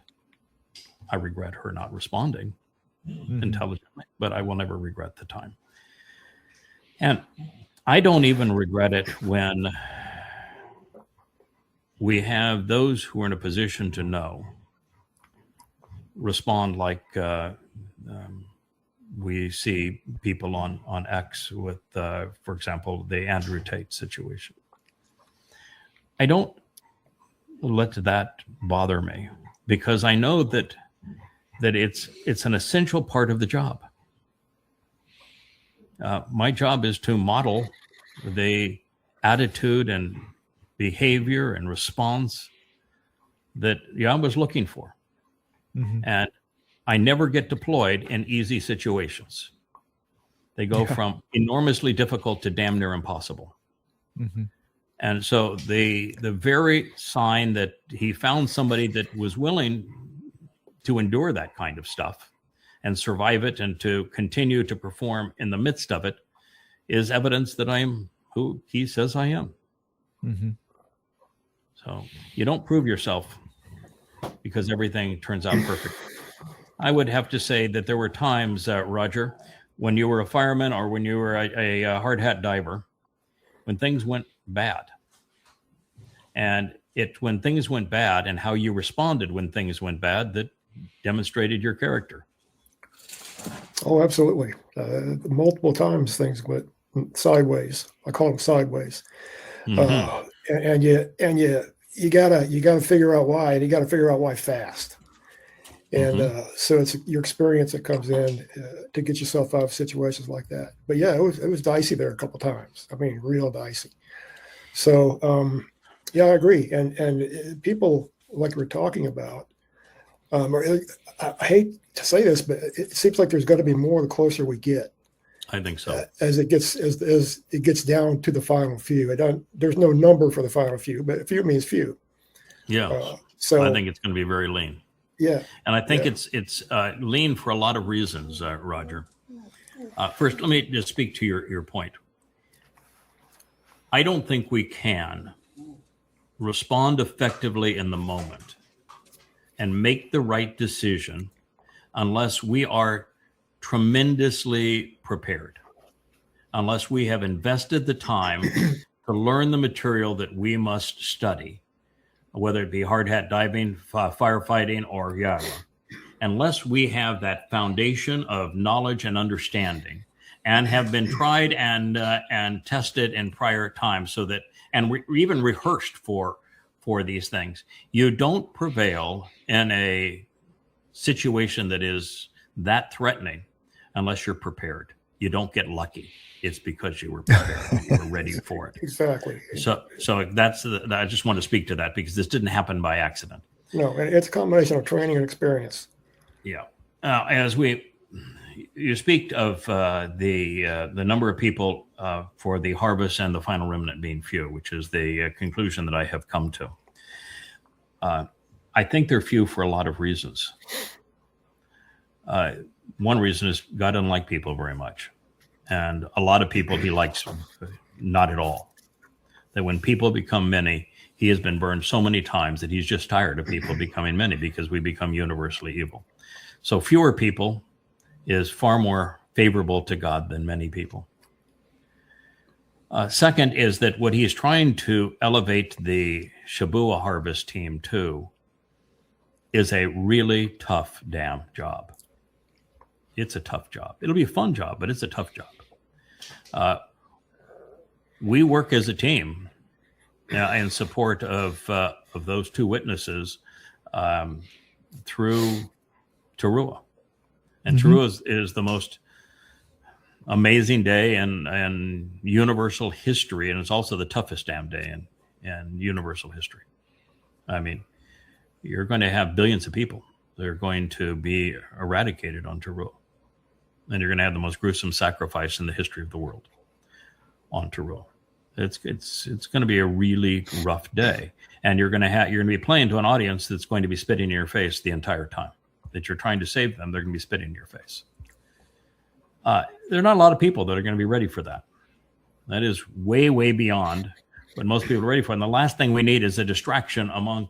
I regret her not responding intelligently, but I will never regret the time. And I don't even regret it when we have those who are in a position to know respond like we see people on X with, for example, the Andrew Tate situation. I don't let that bother me, because I know that it's an essential part of the job. My job is to model the attitude and behavior and response that Yahowah's looking for. And I never get deployed in easy situations. They go from enormously difficult to damn near impossible. And so the very sign that he found somebody that was willing to endure that kind of stuff and survive it and to continue to perform in the midst of it is evidence that I am who he says I am. So you don't prove yourself because everything turns out perfect. I would have to say that there were times, Roger, when you were a fireman or when you were a hard hat diver, when things went bad. And when things went bad and how you responded when things went bad, that demonstrated your character. Oh, absolutely. Multiple times things went sideways. I call them sideways. And you gotta figure out why, and you gotta figure out why fast. And so it's your experience that comes in to get yourself out of situations like that. But yeah, it was dicey there a couple of times. I mean, real dicey. So Yeah, I agree. And people like we're talking about, I hate to say this, but it seems like there's got to be more the closer we get. I think so. As it gets down to the final few. There's no number for the final few, but few means few. Yeah. So I think it's going to be very lean. Yeah. And I think it's lean for a lot of reasons, Roger. First, let me just speak to your point. I don't think we can respond effectively in the moment and make the right decision unless we are tremendously prepared, unless we have invested the time to learn the material that we must study, whether it be hard hat diving, firefighting, or Yahowah. Unless we have that foundation of knowledge and understanding and have been tried and tested in prior times so that, and we even rehearsed for these things, you don't prevail in a situation that is that threatening unless you're prepared. You don't get lucky. It's because you were prepared. You were ready for it. Exactly. So that's I just want to speak to that because this didn't happen by accident. No, it's a combination of training and experience. Yeah. As you speak of the number of people for the harvest and the final remnant being few, which is the conclusion that I have come to. I think they're few for a lot of reasons. One reason is God doesn't like people very much. And a lot of people he likes not at all. That when people become many, he has been burned so many times that he's just tired of people becoming many because we become universally evil. So fewer people is far more favorable to God than many people. Second is that what he's trying to elevate the Shabuah harvest team to is a really tough damn job. It's a tough job. It'll be a fun job, but it's a tough job. We work as a team in support of those two witnesses through Towrah. And Towrah is the most amazing day in universal history, and it's also the toughest damn day in universal history. I mean, you're going to have billions of people that are going to be eradicated on Towrah. And you're going to have the most gruesome sacrifice in the history of the world on Towrah. It's going to be a really rough day, and you're going to be playing to an audience that's going to be spitting in your face the entire time that you're trying to save them. They're going to be spitting in your face. There are not a lot of people that are going to be ready for that. That is way, way beyond what most people are ready for. And the last thing we need is a distraction among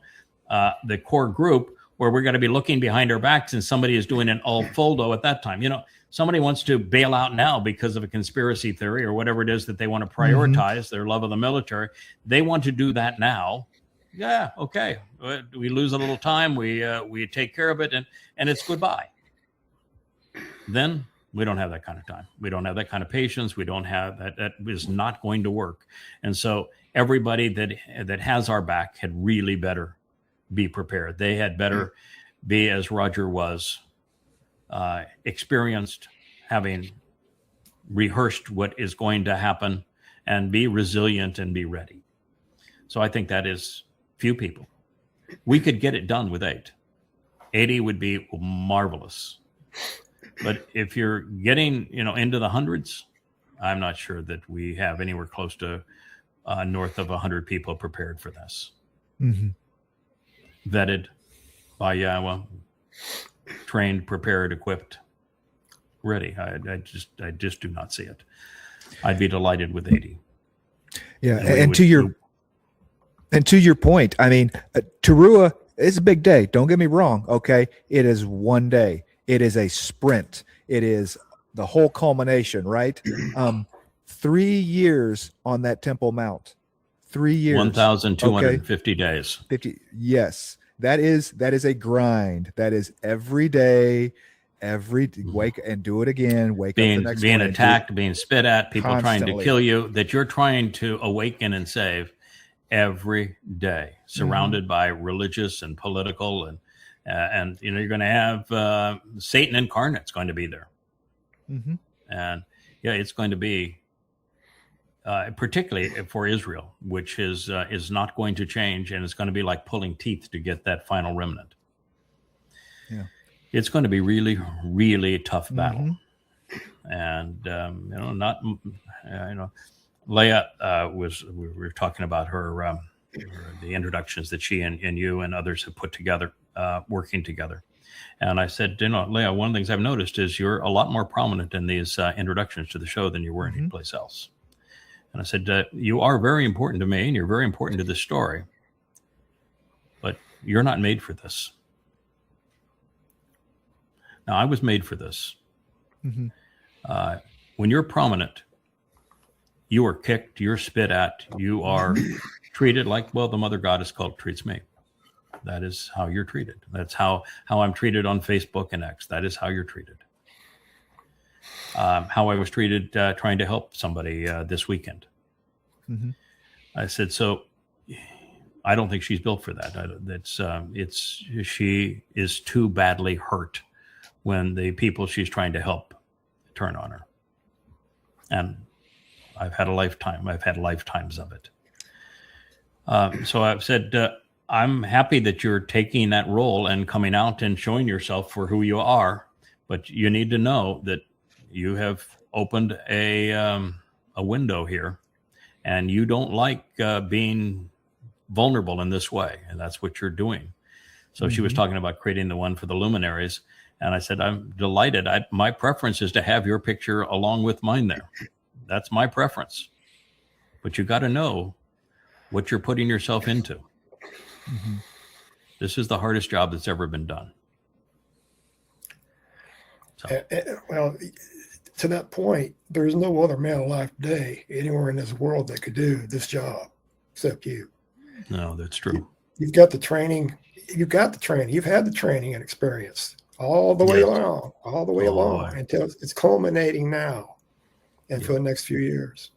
the core group where we're going to be looking behind our backs and somebody is doing an all-foldo at that time. You know, somebody wants to bail out now because of a conspiracy theory or whatever it is that they want to prioritize, their love of the military. They want to do that now. Yeah, okay. We lose a little time. We take care of it, and it's goodbye. Then we don't have that kind of time. We don't have that kind of patience. We don't have that. That is not going to work. And so everybody that has our back had really better be prepared. They had better be, as Roger was, experienced, having rehearsed what is going to happen, and be resilient and be ready. So I think that is few people. We could get it done with 8. 80 would be marvelous. But if you're getting, into the hundreds, I'm not sure that we have anywhere close to north of 100 people prepared for this. Vetted by Yahowah, trained, prepared, equipped, ready. I just do not see it. I'd be delighted with 80. Yeah, and to your point, I mean, Towrah is a big day. Don't get me wrong. Okay, it is one day. It is a sprint. It is the whole culmination, right? 3 years on that Temple Mount. 3 years. 1,250 days. 50. Yes, that is a grind. That is every day. Wake and do it again. Wake up the next being morning, attacked, being spit at, people constantly trying to kill you. That you're trying to awaken and save every day, surrounded by religious and political and you're going to have Satan incarnate's going to be there. And yeah, it's going to be particularly for Israel, which is not going to change, and it's going to be like pulling teeth to get that final remnant. Yeah. It's going to be really, really a tough battle. And, Leah we were talking about her, the introductions that she and you and others have put together, working together. And I said, Leah, one of the things I've noticed is you're a lot more prominent in these introductions to the show than you were any place else. And I said, you are very important to me and you're very important to this story, but you're not made for this. Now, I was made for this. When you're prominent, you are kicked, you're spit at, you are treated like, well, the mother goddess cult treats me. That is how you're treated. That's how I'm treated on Facebook and X. That is how you're treated. How I was treated trying to help somebody this weekend. I said, so I don't think she's built for that. She is too badly hurt when the people she's trying to help turn on her. And I've had lifetimes of it. So I've said, I'm happy that you're taking that role and coming out and showing yourself for who you are, but you need to know that you have opened a window here, and you don't like being vulnerable in this way, and that's what you're doing. So she was talking about creating the one for the luminaries, and I said, I'm delighted. My preference is to have your picture along with mine there. That's my preference. But you got to know what you're putting yourself into. This is the hardest job that's ever been done. So. Well, to that point, there's no other man alive today anywhere in this world that could do this job except you. No, that's true. You've got the training. You've had the training and experience all the way along until it's culminating now and for the next few years.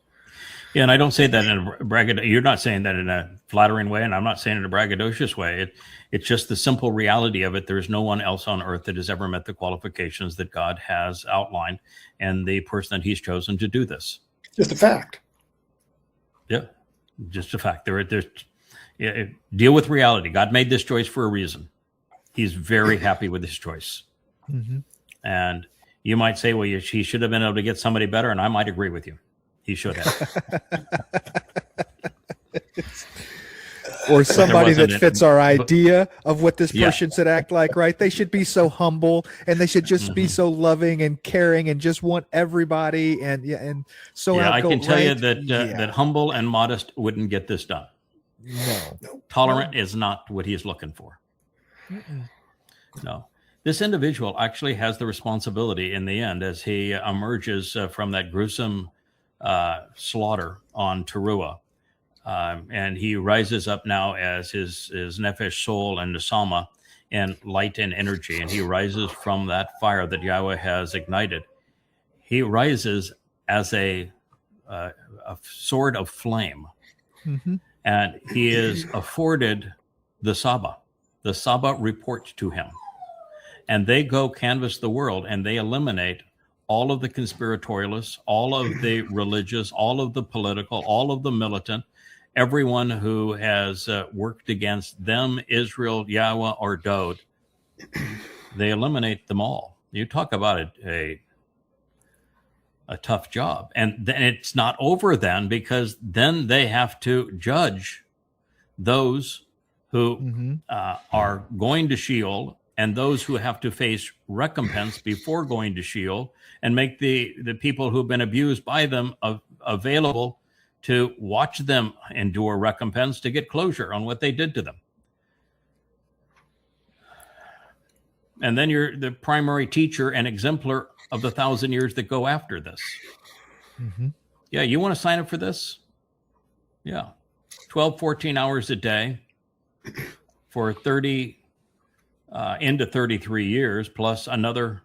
Yeah, and I don't say that in a you're not saying that in a flattering way, and I'm not saying it in a braggadocious way. It's just the simple reality of it. There is no one else on earth that has ever met the qualifications that God has outlined, and the person that He's chosen to do this. Just a fact. Yeah, just a fact. Deal with reality. God made this choice for a reason. He's very happy with his choice. And you might say, well, he should have been able to get somebody better, and I might agree with you. He should have. Or somebody that fits our idea of what this person should act like, right? They should be so humble, and they should just be so loving and caring and just want everybody and so I can tell you right? that humble and modest wouldn't get this done. No. Tolerant is not what he's looking for. No. This individual actually has the responsibility in the end as he emerges from that gruesome slaughter on Towrah. And he rises up now as his nefesh, soul, and neshamah in light and energy. And he rises from that fire that Yahweh has ignited. He rises as a sword of flame. And he is afforded the Saba. The Saba report to him. And they go canvass the world and they eliminate all of the conspiratorialists, all of the religious, all of the political, all of the militant, everyone who has worked against them, Israel, Yahweh, or Dowd. They eliminate them all. You talk about a tough job. And then it's not over then, because then they have to judge those who are going to Sheol and those who have to face recompense before going to Sheol, and make the people who have been abused by them available to watch them endure recompense to get closure on what they did to them. And then you're the primary teacher and exemplar of the 1,000 years that go after this. Yeah, you want to sign up for this? Yeah. 12, 14 hours a day for 30 into 33 years, plus another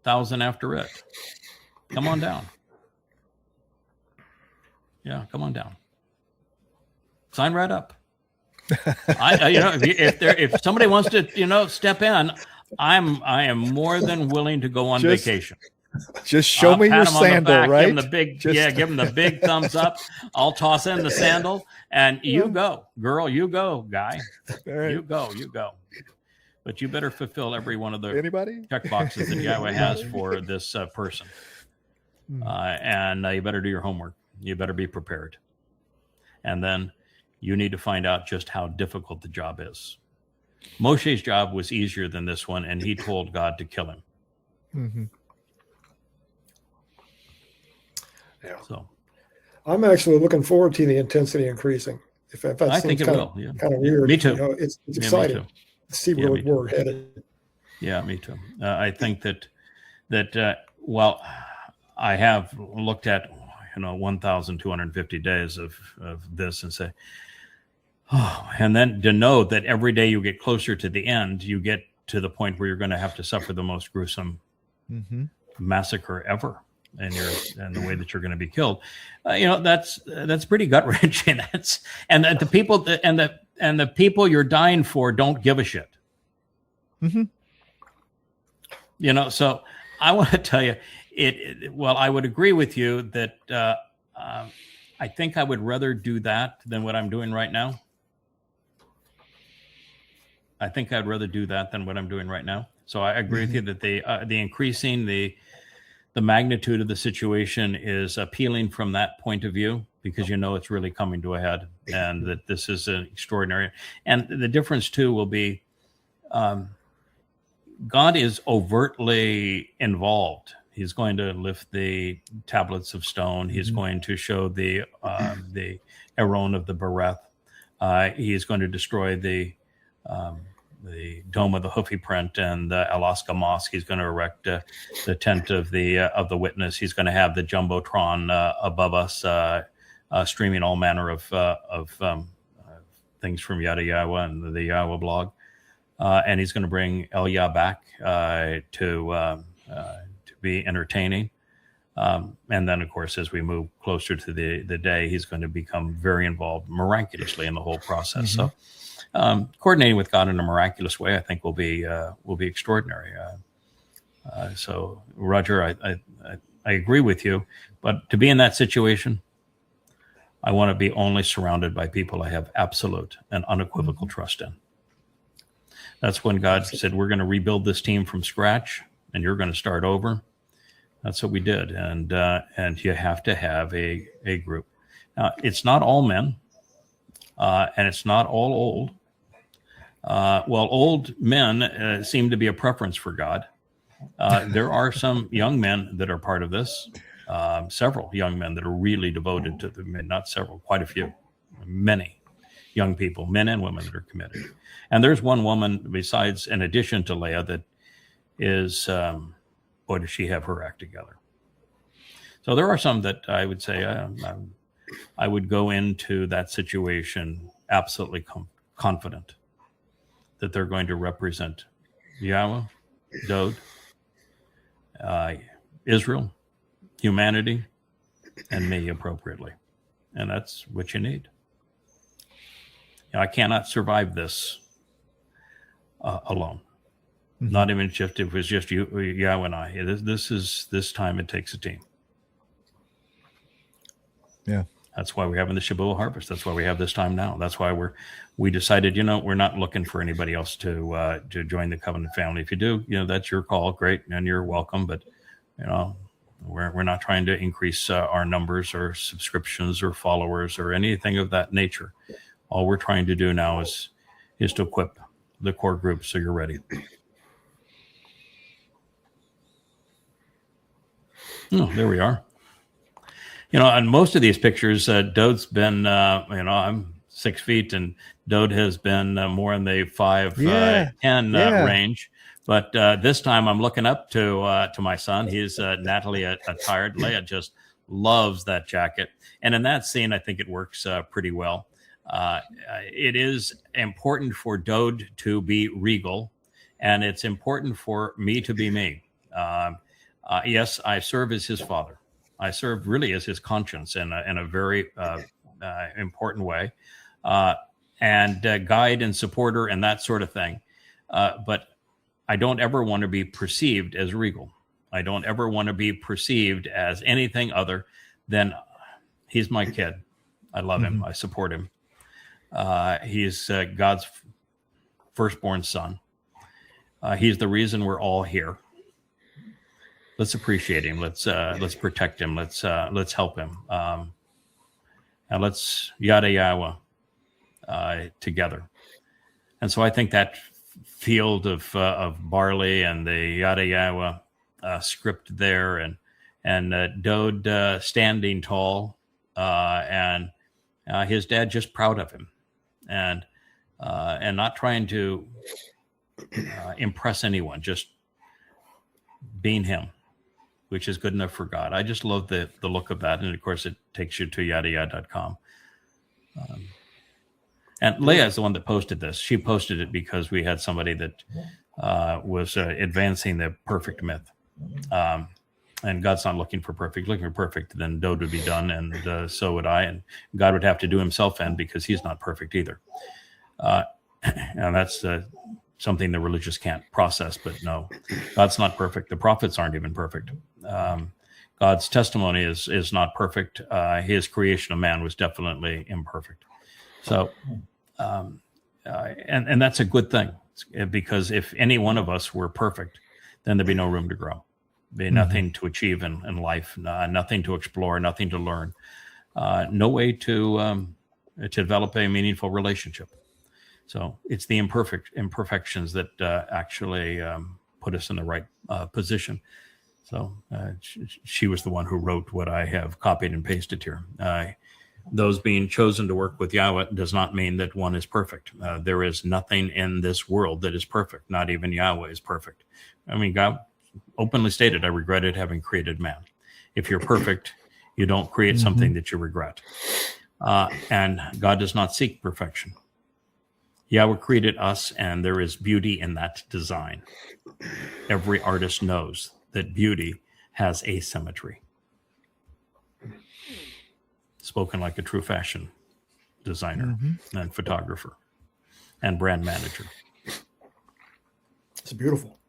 1,000 after it. Come on down. Yeah, come on down. Sign right up. If somebody wants to, step in, I am more than willing to go on vacation. Just show me your Pat him on the sandal, back, right? Give him the big, give him the big thumbs up. I'll toss in the sandal, and you go, girl. You go, guy. All right. You go. But you better fulfill every one of the Anybody? check boxes that Yahweh has for this person, and you better do your homework. You better be prepared, and then you need to find out just how difficult the job is. Moshe's job was easier than this one, and he told God to kill him. Mm-hmm. Yeah. So I'm actually looking forward to the intensity increasing. If that I seems think it kind will. Of, Yeah. kind of weird. Me too. You know, it's Yeah, me exciting too. to see Yeah, where me too. we're headed. Yeah, me too. I think that well, I have looked at 1,250 days of this and say, oh, and then to know that every day you get closer to the end, you get to the point where you're going to have to suffer the most gruesome massacre ever, and the way that you're going to be killed. That's pretty gut wrenching. And that the people and the people you're dying for don't give a shit. Mm-hmm. So I want to tell you, well, I would agree with you that I think I would rather do that than what I'm doing right now. I think I'd rather do that than what I'm doing right now. So I agree with you that the increasing the magnitude of the situation is appealing from that point of view, because it's really coming to a head, and that this is an extraordinary. And the difference too will be, God is overtly involved. He's going to lift the tablets of stone. He's going to show the Aron of the Bereth. He's going to destroy the dome of the Hufi print and the Alaska Mosque. He's going to erect the tent of the witness. He's going to have the jumbotron above us, streaming all manner of things from Dowd and Yahowah and the Yahowah blog. And he's going to bring Elia back to be entertaining. And then, of course, as we move closer to the day, he's going to become very involved miraculously in the whole process. So coordinating with God in a miraculous way, I think, will be extraordinary. So, Roger, I agree with you. But to be in that situation, I want to be only surrounded by people I have absolute and unequivocal trust in. That's when God said, we're going to rebuild this team from scratch, and you're going to start over. That's what we did. And you have to have a group. Now, it's not all men, and it's not all old. Well, old men seem to be a preference for God. There are some young men that are part of this, several young men that are really devoted to not several, quite a few, many young people, men and women that are committed. And there's one woman besides, in addition to Leah, that is, boy, does she have her act together. So there are some that I would say I would go into that situation absolutely confident that they're going to represent Yahweh, Dowd, Israel, humanity, and me appropriately. And that's what you need. I cannot survive this alone. Not even if it was just you, Yahweh, and I. This time it takes a team. Yeah. That's why we're having the Shabuah harvest. That's why we have this time now. That's why we decided, we're not looking for anybody else to join the covenant family. If you do, that's your call. Great. And you're welcome. But, we're not trying to increase our numbers or subscriptions or followers or anything of that nature. All we're trying to do now is to equip the core group so you're ready. Oh, there we are. On most of these pictures, Dowd's been, I'm 6 feet, and Dowd has been more in the 5'10" range. But this time, I'm looking up to my son. He's Natalie attired. Leah just loves that jacket, and in that scene, I think it works pretty well. It is important for Dowd to be regal, and it's important for me to be me. Yes, I serve as his father. I serve really as his conscience in a very important way, and guide and supporter and that sort of thing. But I don't ever want to be perceived as regal. I don't ever want to be perceived as anything other than he's my kid. I love him. I support him. He's God's firstborn son. He's the reason we're all here. Let's appreciate him. Let's protect him. Let's help him. And let's Yada Yahowah together. And so I think that field of barley and the Yada Yahowah script there, and Dowd standing tall, and his dad just proud of him, and not trying to impress anyone, just being him, which is good enough for God. I just love the look of that, and of course it takes you to yadayah.com. And Leah is the one that posted this. She posted it because we had somebody that was advancing the perfect myth. And God's not looking for perfect. Looking for perfect, then Dowd would be done, and so would I. And God would have to do himself in, because he's not perfect either. And that's something the religious can't process. But no, God's not perfect. The prophets aren't even perfect. God's testimony is not perfect. His creation of man was definitely imperfect. So, and that's a good thing, because if any one of us were perfect, then there'd be no room to grow. Be nothing to achieve in life, nothing to explore, nothing to learn, no way to develop a meaningful relationship. So it's the imperfections that actually put us in the right position. So she was the one who wrote what I have copied and pasted here. Those being chosen to work with Yahweh does not mean that one is perfect. There is nothing in this world that is perfect. Not even Yahweh is perfect. I mean, God openly stated, I regretted having created man. If you're perfect, you don't create something that you regret. And God does not seek perfection. Yahweh created us, and there is beauty in that design. Every artist knows that beauty has asymmetry. Spoken like a true fashion designer and photographer and brand manager. It's beautiful.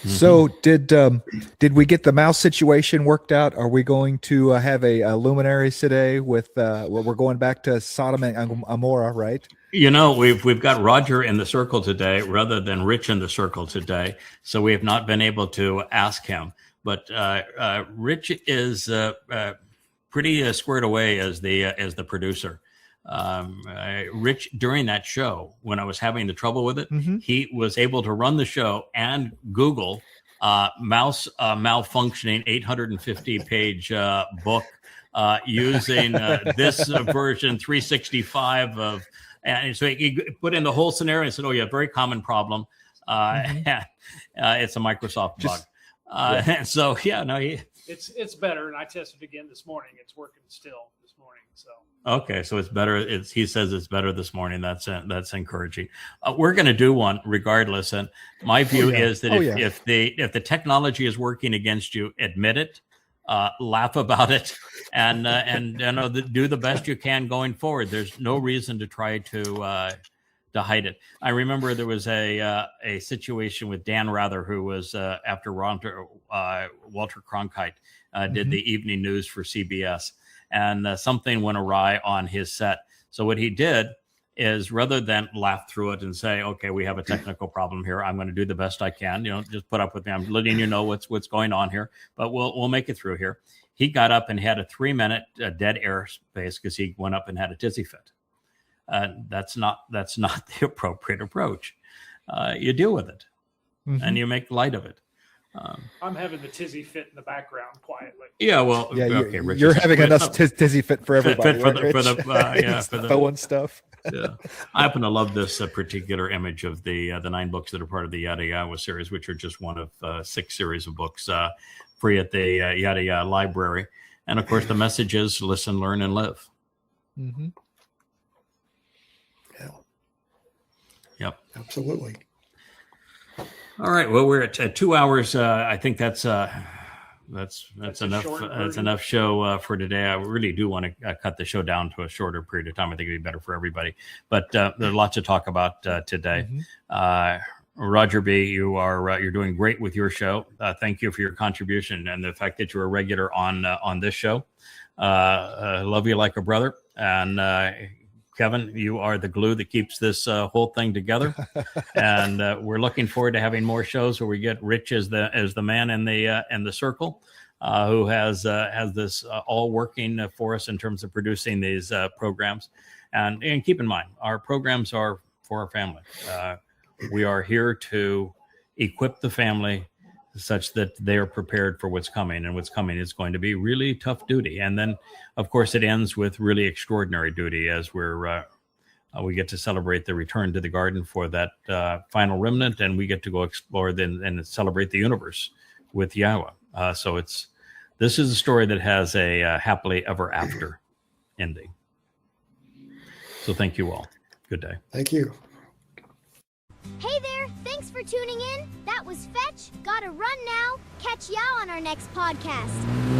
So did we get the mouse situation worked out? Are we going to have a luminaries today with we're going back to Sodom and Gomorrah, right? You know, we've got Roger in the circle today rather than Rich in the circle today, so we have not been able to ask him. But Rich is pretty squared away as the producer. Rich, during that show, when I was having the trouble with it, he was able to run the show and Google mouse malfunctioning 850-page book using this version 365 of. And so he put in the whole scenario and said, "Oh, yeah, very common problem. It's a Microsoft bug." And so, yeah, no, it's better. And I tested again this morning. It's working still this morning. So okay, so it's better. He says it's better this morning. That's encouraging. We're going to do one regardless. And my view is that if the technology is working against you, admit it. Laugh about it, and do the best you can going forward. There's no reason to try to hide it. I remember there was a situation with Dan Rather, who was after Walter Cronkite did the evening news for CBS, and something went awry on his set. So what he did is, rather than laugh through it and say, "Okay, we have a technical problem here. I'm going to do the best I can. Just put up with me. I'm letting you know what's going on here, but we'll make it through here." He got up and had a 3-minute dead air space because he went up and had a tizzy fit. That's not the appropriate approach. You deal with it, and you make light of it. I'm having the tizzy fit in the background quietly. Yeah, well, yeah, okay, Richard, you're having enough tizzy fit for everybody. For the phone stuff. Yeah, I happen to love this particular image of the 9 books that are part of the Yada Yahowah series, which are just one of 6 series of books free at the Yada Yahowah library. And of course, the message is listen, learn, and live. Yeah. Yep. Absolutely. All right. Well, we're at 2 hours. I think that's enough. That's enough show for today. I really do want to cut the show down to a shorter period of time. I think it'd be better for everybody. But there's a lot to talk about today. Roger B, you're doing great with your show. Thank you for your contribution and the fact that you're a regular on this show. Love you like a brother. And Kevin, you are the glue that keeps this whole thing together. And we're looking forward to having more shows where we get Rich as the man in the circle, who has this all working for us in terms of producing these programs. And keep in mind, our programs are for our family. We are here to equip the family such that they are prepared for what's coming, and what's coming is going to be really tough duty. And then, of course, it ends with really extraordinary duty as we get to celebrate the return to the garden for that final remnant, and we get to go explore and celebrate the universe with Yahowah. So this is a story that has a happily ever after ending. So thank you all. Good day. Thank you. Hey there, thanks for tuning in. That was Fetch. Gotta run now. Catch y'all on our next podcast.